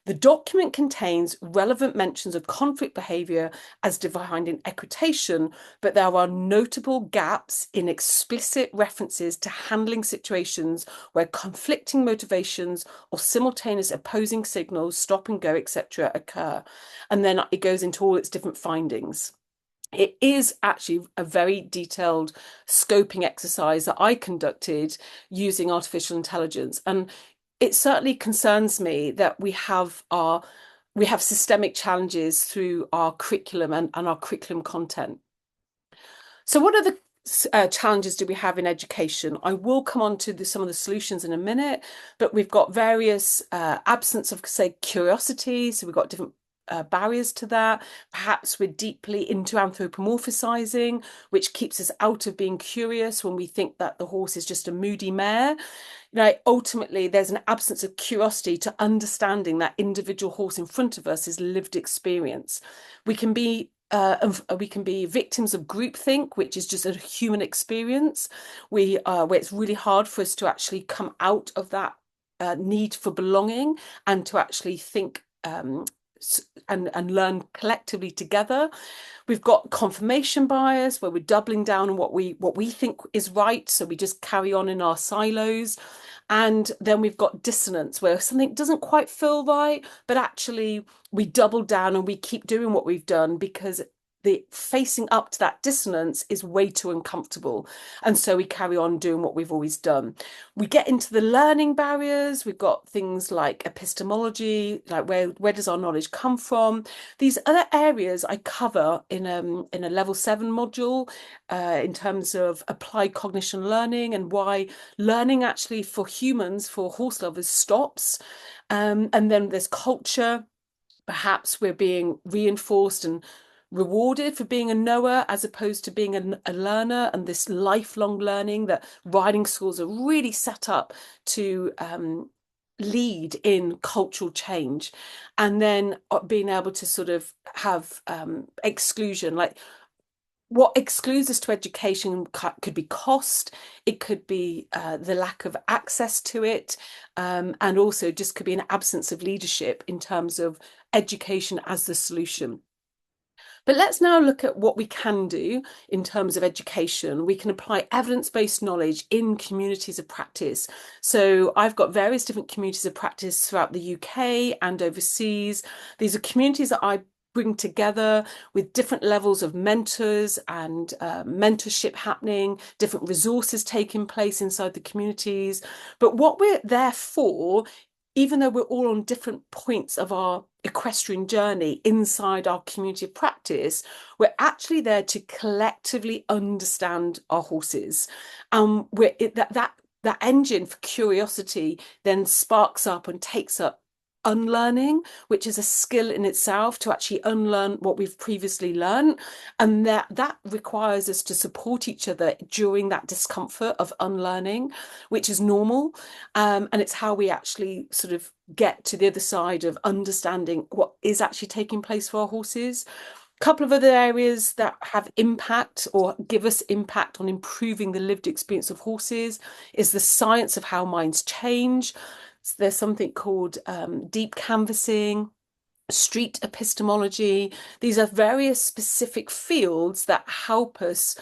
The document contains relevant mentions of conflict behavior as defined in equitation, but there are notable gaps in explicit references to handling situations where conflicting motivations or simultaneous opposing signals, stop and go, etc., occur. And then it goes into all its different findings. It is actually a very detailed scoping exercise that I conducted using artificial intelligence. And it certainly concerns me that we have systemic challenges through our curriculum and our curriculum content. So what are the challenges do we have in education? I will come on to some of the solutions in a minute, but we've got various absence of, say, curiosity. So we've got different barriers to that. Perhaps we're deeply into anthropomorphizing, which keeps us out of being curious when we think that the horse is just a moody mare. Ultimately, there's an absence of curiosity to understanding that individual horse in front of us is lived experience. We can be victims of groupthink, which is just a human experience. Where it's really hard for us to actually come out of that need for belonging and to actually think and learn collectively together. We've got confirmation bias, where we're doubling down on what we think is right, so we just carry on in our silos. And then we've got dissonance, where something doesn't quite feel right, but actually we double down and we keep doing what we've done because the facing up to that dissonance is way too uncomfortable. And so we carry on doing what we've always done. We get into the learning barriers. We've got things like epistemology, like where does our knowledge come from? These other areas I cover in a level 7 module in terms of applied cognition learning and why learning actually for humans, for horse lovers, stops. And then there's culture. Perhaps we're being reinforced and rewarded for being a knower as opposed to being a learner, and this lifelong learning that riding schools are really set up to lead in cultural change. And then being able to sort of have exclusion, like what excludes us to education could be cost, it could be the lack of access to it, and also just could be an absence of leadership in terms of education as the solution. But let's now look at what we can do in terms of education. We can apply evidence-based knowledge in communities of practice. So I've got various different communities of practice throughout the UK and overseas. These are communities that I bring together with different levels of mentors and mentorship happening, different resources taking place inside the communities. But what we're there for, even though we're all on different points of our equestrian journey inside our community of practice, we're actually there to collectively understand our horses. That engine for curiosity then sparks up and takes up unlearning, which is a skill in itself to actually unlearn what we've previously learned. And that requires us to support each other during that discomfort of unlearning, which is normal. And it's how we actually sort of get to the other side of understanding what is actually taking place for our horses. Couple of other areas that have impact or give us impact on improving the lived experience of horses is the science of how minds change. So there's something called deep canvassing, street epistemology. These are various specific fields that help us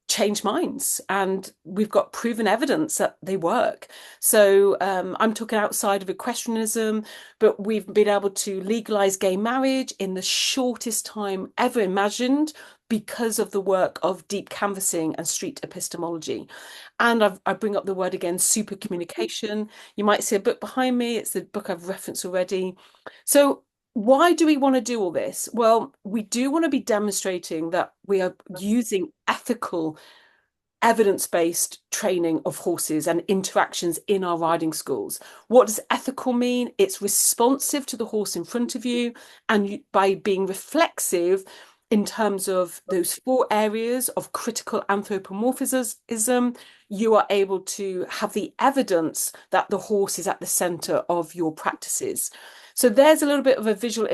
change minds, and we've got proven evidence that they work. So I'm talking outside of equestrianism, but we've been able to legalize gay marriage in the shortest time ever imagined because of the work of deep canvassing and street epistemology. And I bring up the word again, super communication. You might see a book behind me. It's the book I've referenced already. So why do we want to do all this? Well, we do want to be demonstrating that we are using ethical, evidence-based training of horses and interactions in our riding schools. What does ethical mean? It's responsive to the horse in front of you, and by being reflexive in terms of those 4 areas of critical anthropomorphism, you are able to have the evidence that the horse is at the center of your practices. So there's a little bit of a visual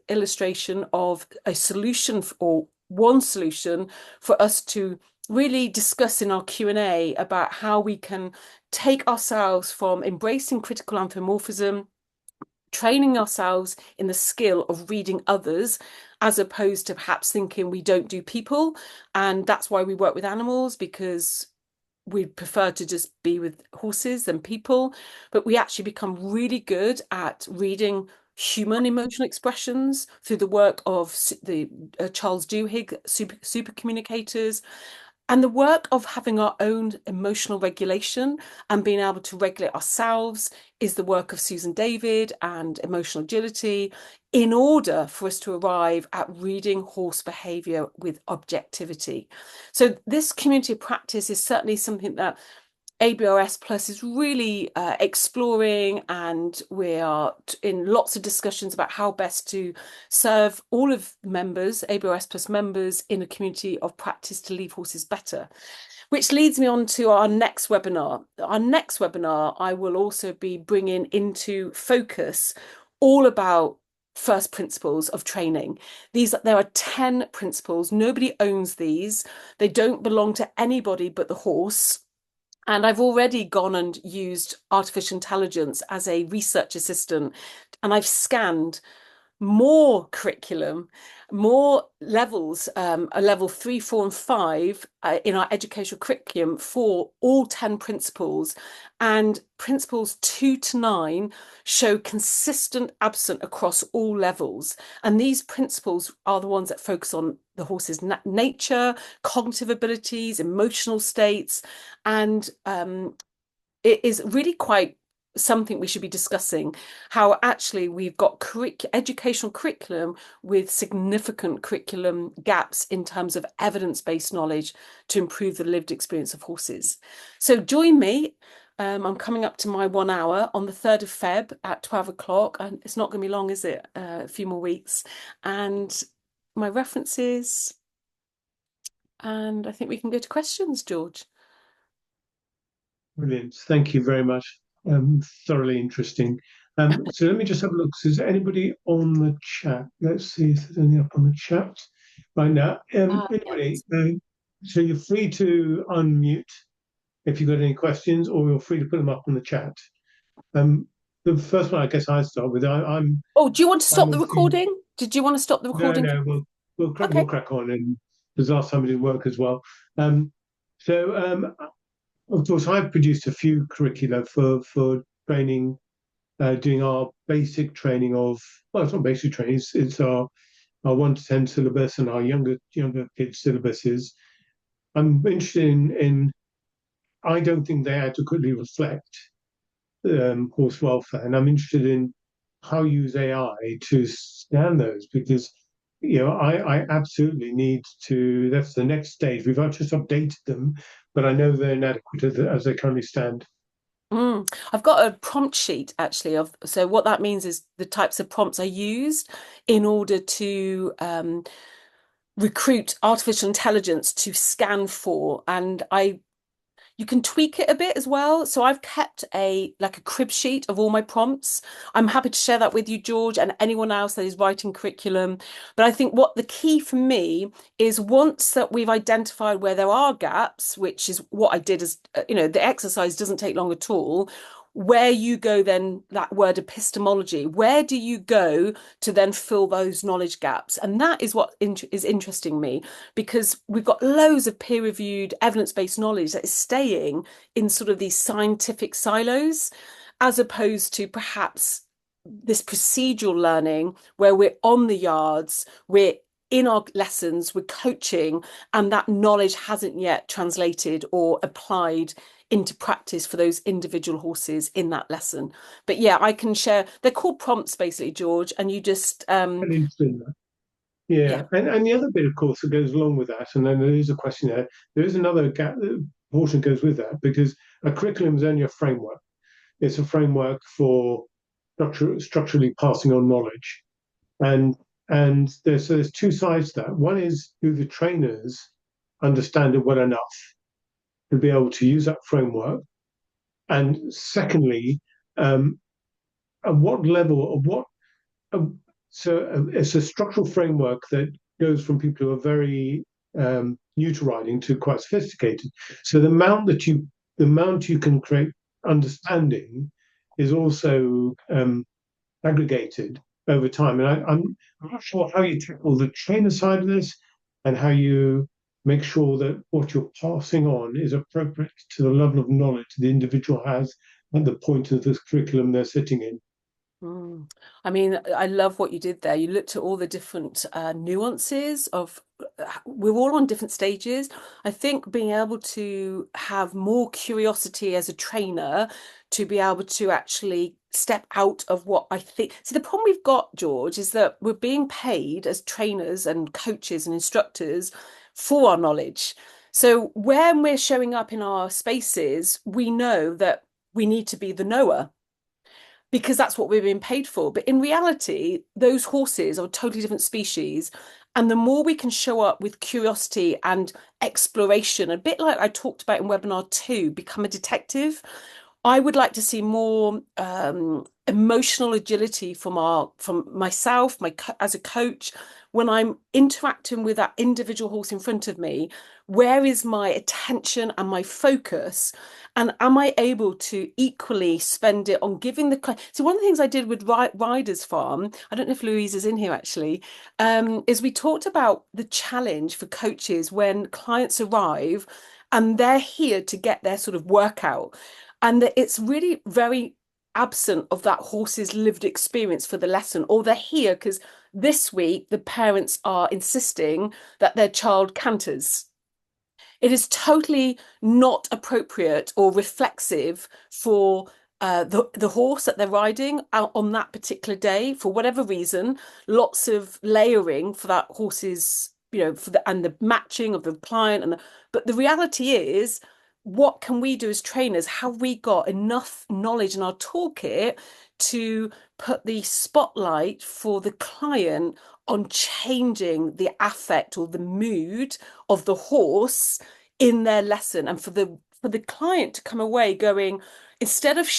illustration of a solution, or one solution for us to really discuss in our Q&A about how we can take ourselves from embracing critical anthropomorphism, training ourselves in the skill of reading others, as opposed to perhaps thinking we don't do people. And that's why we work with animals, because we prefer to just be with horses than people. But we actually become really good at reading human emotional expressions through the work of the Charles Duhigg super communicators. And the work of having our own emotional regulation and being able to regulate ourselves is the work of Susan David and emotional agility, in order for us to arrive at reading horse behavior with objectivity. So this community of practice is certainly something that ABRS Plus is really exploring, and we are in lots of discussions about how best to serve all of members, ABRS Plus members, in a community of practice to leave horses better. Which leads me on to our next webinar. Our next webinar, I will also be bringing into focus all about first principles of training. There are 10 principles. Nobody owns these. They don't belong to anybody but the horse. And I've already gone and used artificial intelligence as a research assistant, and I've scanned more curriculum, more levels, a level 3, 4, and 5 in our educational curriculum for all 10 principles. And principles 2 to 9 show consistent absent across all levels. And these principles are the ones that focus on the horse's nature, cognitive abilities, emotional states, and it is really quite something we should be discussing, how actually we've got educational curriculum with significant curriculum gaps in terms of evidence-based knowledge to improve the lived experience of horses. So join me. I'm coming up to my 1 hour on the 3rd of Feb at 12 o'clock, and it's not going to be long, is it? A few more weeks. And my references, and I think we can go to questions, George.
Brilliant. Thank you very much. Thoroughly interesting. So let me just have a look. So is there anybody on the chat? Let's see if there's any up on the chat right now. Anybody? So you're free to unmute if you've got any questions, or you're free to put them up on the chat. The first one, I guess I start with. I'm.
Oh, do you want to stop the recording? Did you want to stop the recording?
No, we'll crack on, and because last time it didn't work as well. Of course, I've produced a few curricula for training, doing our basic training of, well, it's not basic training, it's our 1 to 10 syllabus and our younger kids syllabuses. I'm interested in I don't think they adequately reflect horse welfare, and I'm interested in how you use AI to scan those, because I absolutely need to. That's the next stage. We've just updated them, but I know they're inadequate as they currently stand.
I've got a prompt sheet actually of so what that means is the types of prompts I used in order to recruit artificial intelligence to scan for, and I you can tweak it a bit as well. So I've kept a like a crib sheet of all my prompts. I'm happy to share that with you, George, and anyone else that is writing curriculum. But I think what the key for me is once that we've identified where there are gaps, which is what I did as the exercise doesn't take long at all. Where you go then, that word epistemology, where do you go to then fill those knowledge gaps? And that is what is interesting me because we've got loads of peer-reviewed evidence-based knowledge that is staying in sort of these scientific silos, as opposed to perhaps this procedural learning where we're on the yards, we're in our lessons, we're coaching, and that knowledge hasn't yet translated or applied into practice for those individual horses in that lesson. But yeah, I can share. They're called prompts basically, George, and you just
And interesting.
yeah.
Yeah, and the other bit, of course, that goes along with that, and then there is a question there. There is another gap portion goes with that because a curriculum is only a framework. It's a framework for structurally passing on knowledge, and there's two sides to that. One is do the trainers understand it well enough to be able to use that framework, and secondly, um, at what level, of what it's a structural framework that goes from people who are very new to riding to quite sophisticated. So the amount you can create understanding is also aggregated over time. And I'm not sure how you tackle the trainer side of this and how you make sure that what you're passing on is appropriate to the level of knowledge the individual has at the point of the curriculum they're sitting in.
I mean, I love what you did there. You looked at all the different nuances of, we're all on different stages. I think being able to have more curiosity as a trainer to be able to actually step out of what I think. See, the problem we've got, George, is that we're being paid as trainers and coaches and instructors for our knowledge. So when we're showing up in our spaces, we know that we need to be the knower because that's what we're being paid for. But in reality, those horses are a totally different species. And the more we can show up with curiosity and exploration, a bit like I talked about in webinar 2, become a detective. I would like to see more emotional agility from myself, as a coach, when I'm interacting with that individual horse in front of me. Where is my attention and my focus? And am I able to equally spend it on giving so one of the things I did with Riders Farm, I don't know if Louise is in here actually, is we talked about the challenge for coaches when clients arrive and they're here to get their sort of workout. And that it's really very absent of that horse's lived experience for the lesson, or they're here because this week the parents are insisting that their child canters. It is totally not appropriate or reflexive for the horse that they're riding out on that particular day for whatever reason. Lots of layering for that horse's, for the matching of the client but the reality is, what can we do as trainers? Have we got enough knowledge in our toolkit to put the spotlight for the client on changing the affect or the mood of the horse in their lesson, and for the client to come away going, instead of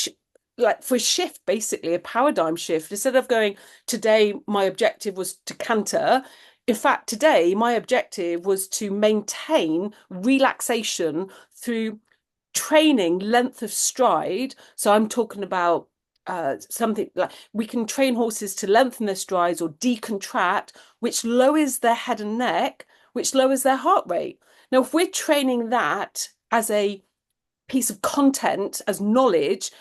like for a shift, basically a paradigm shift, instead of going, today my objective was to canter, in fact today my objective was to maintain relaxation through training length of stride. So I'm talking about something like we can train horses to lengthen their strides or decontract, which lowers their head and neck, which lowers their heart rate. Now, if we're training that as a piece of content, as knowledge,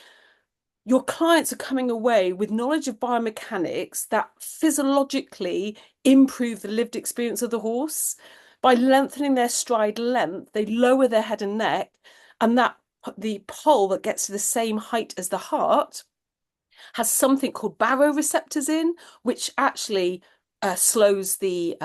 your clients are coming away with knowledge of biomechanics that physiologically improve the lived experience of the horse. By lengthening their stride length, they lower their head and neck, and that the pole that gets to the same height as the heart has something called baroreceptors in, which actually slows the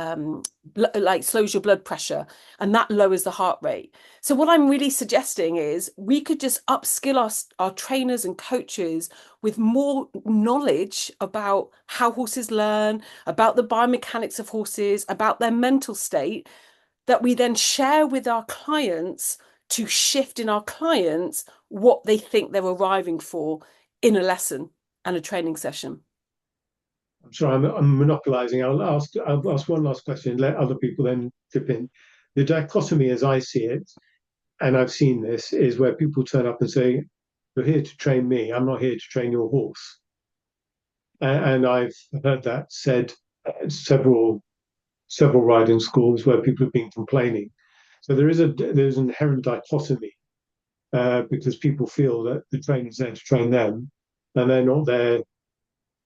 slows your blood pressure, and that lowers the heart rate. So what I'm really suggesting is we could just upskill our trainers and coaches with more knowledge about how horses learn, about the biomechanics of horses, about their mental state, that we then share with our clients to shift in our clients what they think they're arriving for in a lesson and a training session.
I'm sorry, I'm monopolizing. I'll ask one last question, let other people then chip in. The dichotomy, as I see it, and I've seen this, is where people turn up and say, "You're here to train me. I'm not here to train your horse." And I've heard that said at several riding schools where people have been complaining. So there's an inherent dichotomy because people feel that the trainer's there to train them, and they're not there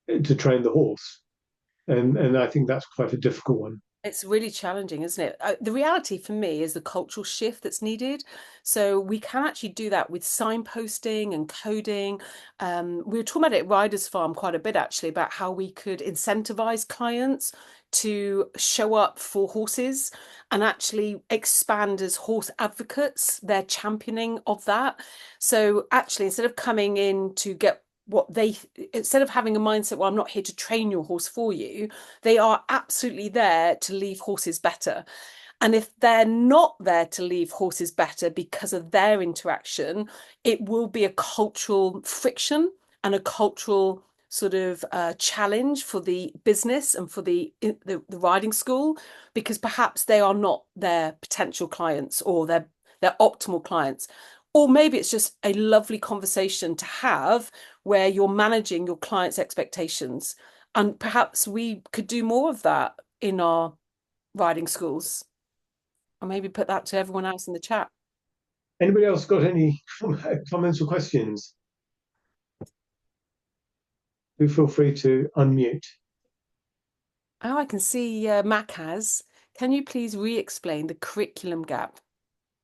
to train the horse. And I think that's quite a difficult one.
It's really challenging, isn't it? The reality for me is the cultural shift that's needed. So we can actually do that with signposting and coding. We were talking about it at Riders Farm quite a bit, actually, about how we could incentivize clients to show up for horses and actually expand as horse advocates, their championing of that. So actually, instead of coming in to get what they, instead of having a mindset, well, I'm not here to train your horse for you, they are absolutely there to leave horses better. And if they're not there to leave horses better because of their interaction, it will be a cultural friction and a cultural sort of challenge for the business and for the riding school, because perhaps they are not their potential clients or their optimal clients. Or maybe it's just a lovely conversation to have where you're managing your clients' expectations. And perhaps we could do more of that in our riding schools. Or maybe put that to everyone else in the chat.
Anybody else got any comments or questions? Do feel free to unmute.
Oh, I can see Mac has. Can you please re-explain the curriculum gap?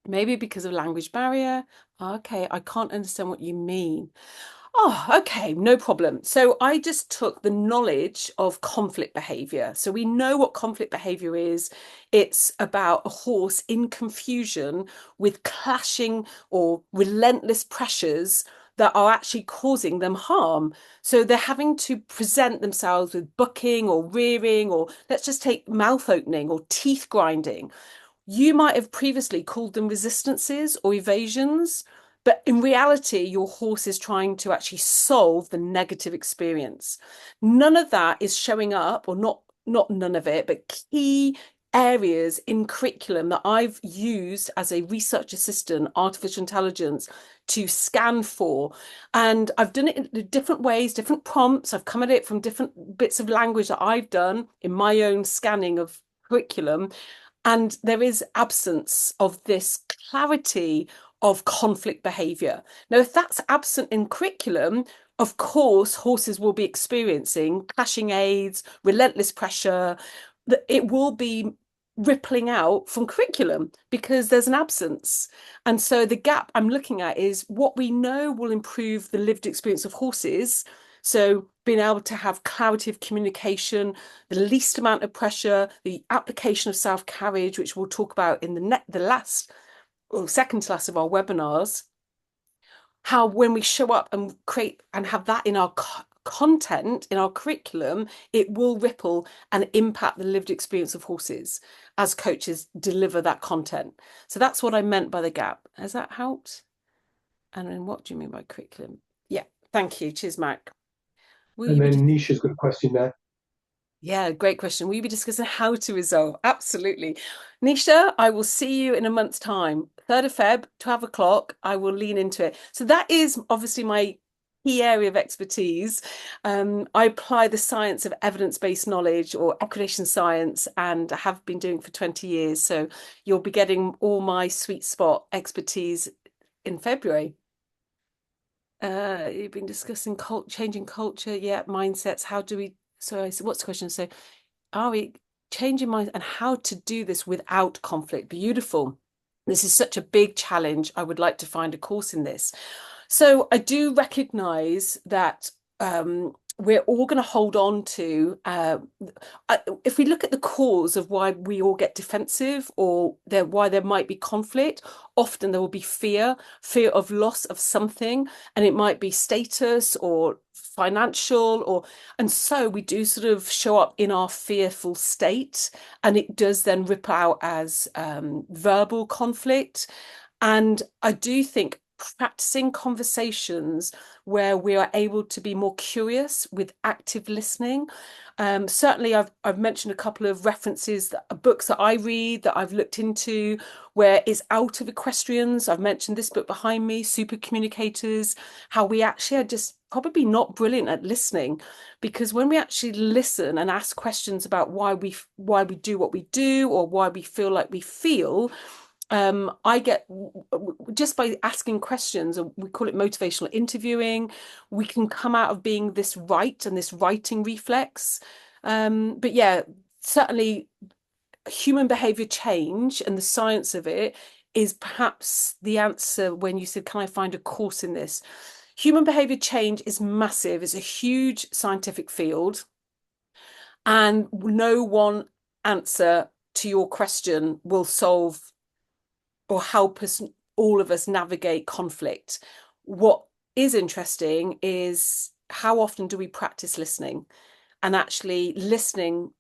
Maybe because of language barrier. Okay, I can't understand what you mean. Oh, okay, no problem. So I just took the knowledge of conflict behavior. So we know what conflict behavior is. It's about a horse in confusion with clashing or relentless pressures that are actually causing them harm. So they're having to present themselves with bucking or rearing, or let's just take mouth opening or teeth grinding. You might have previously called them resistances or evasions, but in reality, your horse is trying to actually solve the negative experience. None of that is showing up, or not none of it, but key areas in curriculum that I've used as a research assistant, artificial intelligence, to scan for. And I've done it in different ways, different prompts. I've come at it from different bits of language that I've done in my own scanning of curriculum. And there is absence of this clarity of conflict behavior. Now, if that's absent in curriculum, of course, horses will be experiencing clashing aids, relentless pressure. It will be rippling out from curriculum because there's an absence. And so the gap I'm looking at is what we know will improve the lived experience of horses. So being able to have clarity of communication, the least amount of pressure, the application of self-carriage, which we'll talk about in the last or second to last of our webinars, how when we show up and create and have that in our content, in our curriculum, it will ripple and impact the lived experience of horses as coaches deliver that content. So that's what I meant by the gap. Has that helped? And then what do you mean by curriculum? Yeah, thank you. Cheers, Mac. Will you
And
be
then Nisha's got a question there.
Yeah, great question. Will you be discussing how to resolve? Absolutely. Nisha, I will see you in a month's time. 3rd of Feb, 12 o'clock. I will lean into it. So that is obviously my key area of expertise. I apply the science of evidence-based knowledge or equitation science, and I have been doing it for 20 years. So you'll be getting all my sweet spot expertise in February. You've been discussing changing culture, yeah, mindsets. How do we, so what's the question? So are we changing minds and how to do this without conflict? Beautiful. This is such a big challenge. I would like to find a course in this. So I do recognize that we're all going to hold on to, if we look at the cause of why we all get defensive, or why there might be conflict, often there will be fear of loss of something, and it might be status or financial, and so we do sort of show up in our fearful state, and it does then rip out as verbal conflict. And I do think practicing conversations where we are able to be more curious with active listening. Certainly, I've mentioned a couple of references, books that I read that I've looked into where it's out of equestrians. I've mentioned this book behind me, Super Communicators, how we actually are just probably not brilliant at listening, because when we actually listen and ask questions about why we do what we do, or why we feel like we feel, I get, just by asking questions, we call it motivational interviewing, we can come out of being this right and this writing reflex. But yeah, certainly human behavior change and the science of it is perhaps the answer when you said, can I find a course in this? Human behavior change is massive. It's a huge scientific field, and no one answer to your question will solve or help us, all of us, navigate conflict. What is interesting is how often do we practice listening, and actually listening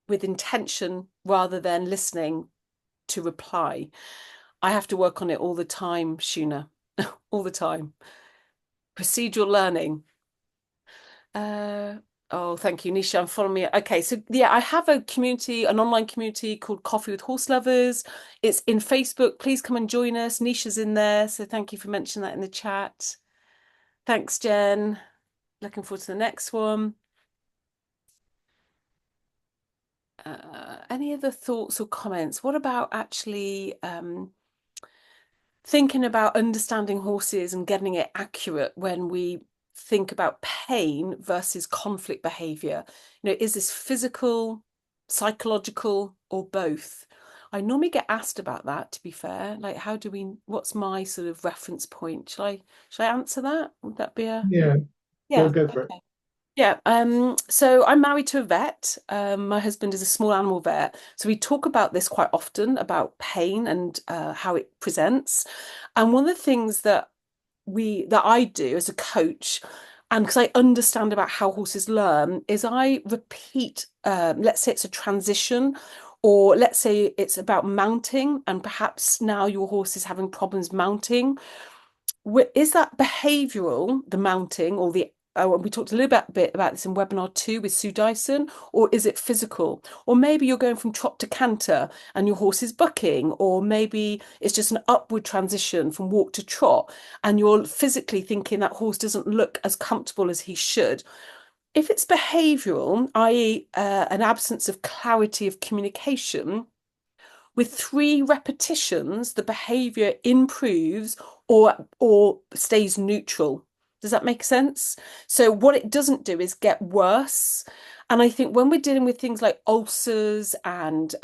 with intention rather than listening to reply. I have to work on it all the time, Shuna, all the time. Procedural learning. Oh, thank you, Nisha. I'm following me. Okay, so yeah, I have a community, an online community called Coffee with Horse Lovers. It's in Facebook. Please come and join us. Nisha's in there, so thank you for mentioning that in the chat. Thanks, Jen. Looking forward to the next one. Any other thoughts or comments? What about actually thinking about understanding horses and getting it accurate when we think about pain versus conflict behavior? You know, is this physical, psychological, or both? I normally get asked about that, to be fair. Like, what's my sort of reference point? Should I answer that? Would that be
Yeah,
yeah,
go for it.
okay. Yeah, so I'm married to a vet. My husband is a small animal vet. So we talk about this quite often, about pain and how it presents. And one of the things that I do as a coach, and because I understand about how horses learn, is I repeat, let's say it's a transition, or let's say it's about mounting, and perhaps now your horse is having problems mounting. Is that behavioral, the mounting, or the we talked a little bit about this in webinar 2 with Sue Dyson, or is it physical? Or maybe you're going from trot to canter and your horse is bucking, or maybe it's just an upward transition from walk to trot and you're physically thinking that horse doesn't look as comfortable as he should. If it's behavioral, i.e., an absence of clarity of communication, with 3 repetitions, the behavior improves or stays neutral. Does that make sense? So what it doesn't do is get worse. And I think when we're dealing with things like ulcers and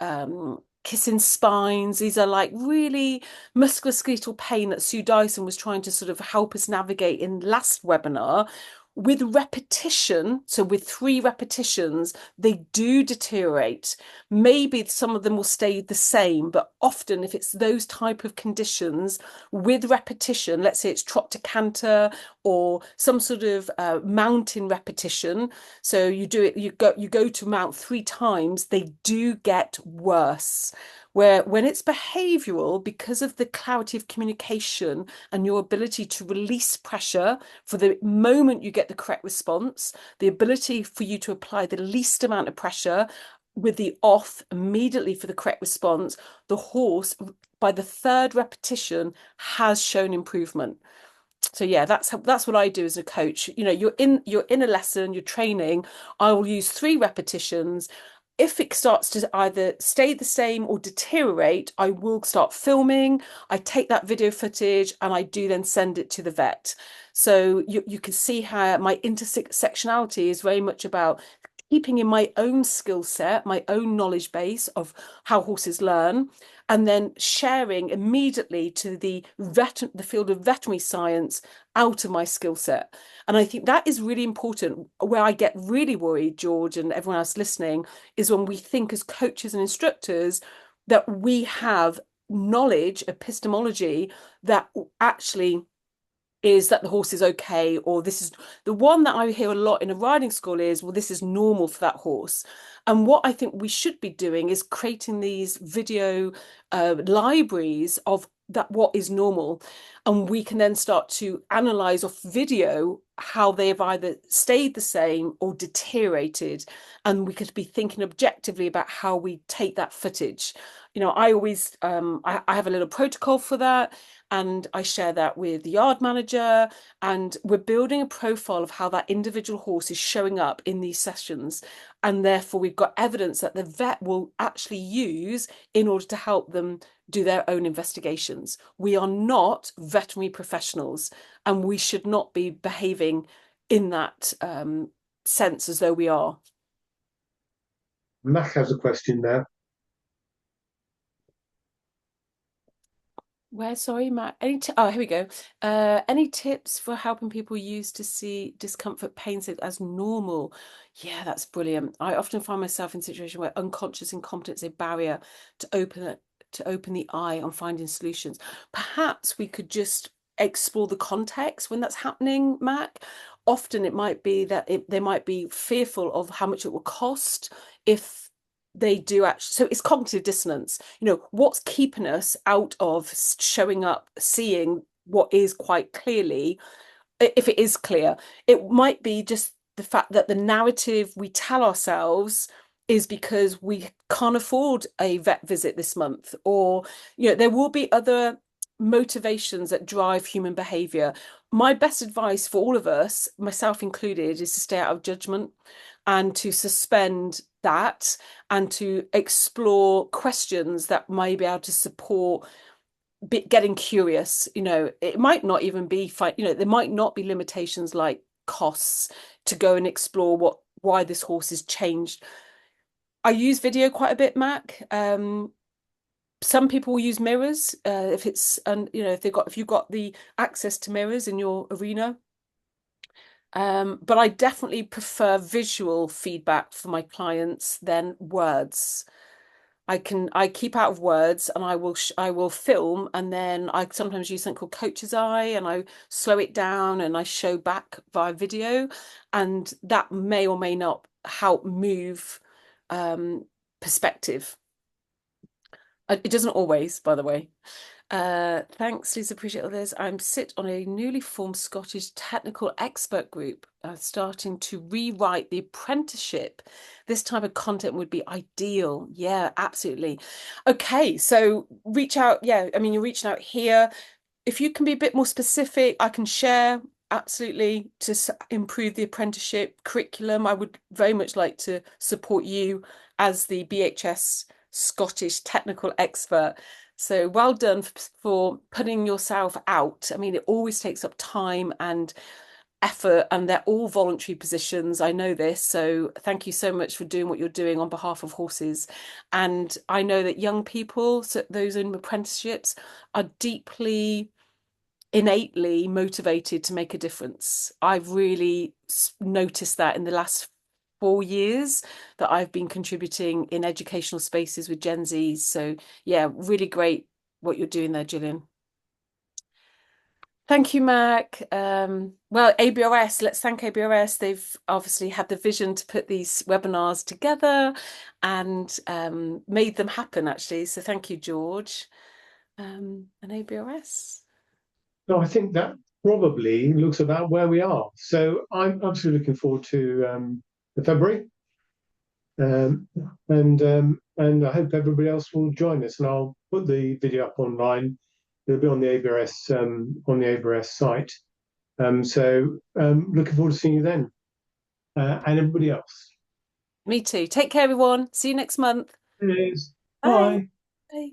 kissing spines, these are like really musculoskeletal pain that Sue Dyson was trying to sort of help us navigate in last webinar. With repetition, so with 3 repetitions, they do deteriorate. Maybe some of them will stay the same, but often if it's those type of conditions with repetition, let's say it's trot to canter or some sort of mounting repetition, so you do it, you go to mount 3 times, they do get worse. Where when it's behavioral, because of the clarity of communication and your ability to release pressure for the moment you get the correct response, the ability for you to apply the least amount of pressure with the off immediately for the correct response, the horse by the 3rd repetition has shown improvement. So yeah, that's what I do as a coach. You know, you're in a lesson, you're training, I will use 3 repetitions. If it starts to either stay the same or deteriorate, I will start filming. I take that video footage and I do then send it to the vet. So you can see how my intersectionality is very much about keeping in my own skill set, my own knowledge base of how horses learn, and then sharing immediately to the field of veterinary science out of my skill set. And I think that is really important. Where I get really worried, George, and everyone else listening, is when we think as coaches and instructors that we have knowledge, epistemology that actually is that the horse is okay, or this is the one that I hear a lot in a riding school is, well, this is normal for that horse. And what I think we should be doing is creating these video libraries of that what is normal, and we can then start to analyze off video how they have either stayed the same or deteriorated, and we could be thinking objectively about how we take that footage. I always I have a little protocol for that, and I share that with the yard manager, and we're building a profile of how that individual horse is showing up in these sessions, and therefore we've got evidence that the vet will actually use in order to help them do their own investigations. We are not veterinary professionals, and we should not be behaving in that sense as though we are.
Mac has a question now.
Where, sorry, Matt? Oh, here we go. Any tips for helping people used to see discomfort, pain as normal? Yeah, that's brilliant. I often find myself in a situation where unconscious incompetence is a barrier to open the eye on finding solutions. Perhaps we could just explore the context when that's happening, Mac. Often it might be that they might be fearful of how much it will cost if they do actually. So it's cognitive dissonance. What's keeping us out of showing up, seeing what is quite clearly, if it is clear. It might be just the fact that the narrative we tell ourselves is because we can't afford a vet visit this month, or there will be other motivations that drive human behavior. My best advice for all of us, myself included, is to stay out of judgment and to suspend that, and to explore questions that may be able to support getting curious. It might not even be there might not be limitations like costs to go and explore why this horse has changed. I use video quite a bit, Mac. Some people will use mirrors if it's, and if you've got the access to mirrors in your arena. But I definitely prefer visual feedback for my clients than words. I keep out of words, and I will film, and then I sometimes use something called coach's eye, and I slow it down and I show back via video, and that may or may not help move perspective. It doesn't always, by the way. Thanks, Lisa. Appreciate all this. I'm sit on a newly formed Scottish technical expert group, starting to rewrite the apprenticeship. This type of content would be ideal. Yeah, absolutely. Okay, so reach out. Yeah, I mean, you're reaching out here. If you can be a bit more specific, I can share absolutely to improve the apprenticeship curriculum. I would very much like to support you as the BHS Scottish technical expert. So well done for putting yourself out. I mean, it always takes up time and effort, and they're all voluntary positions. I know this. So thank you so much for doing what you're doing on behalf of horses. And I know that young people, so those in apprenticeships, are deeply innately motivated to make a difference. I've really noticed that in the last 4 years that I've been contributing in educational spaces with Gen Zs. So yeah, really great what you're doing there, Gillian. Thank you, Mac. Well, ABRS, let's thank ABRS. They've obviously had the vision to put these webinars together and made them happen, actually. So thank you, George, and ABRS.
No, I think that probably looks about where we are. So I'm absolutely looking forward to the February, and I hope everybody else will join us. And I'll put the video up online. It'll be on the ABRS site. So looking forward to seeing you then, and everybody else.
Me too. Take care, everyone. See you next month.
Cheers.
Bye.
Bye.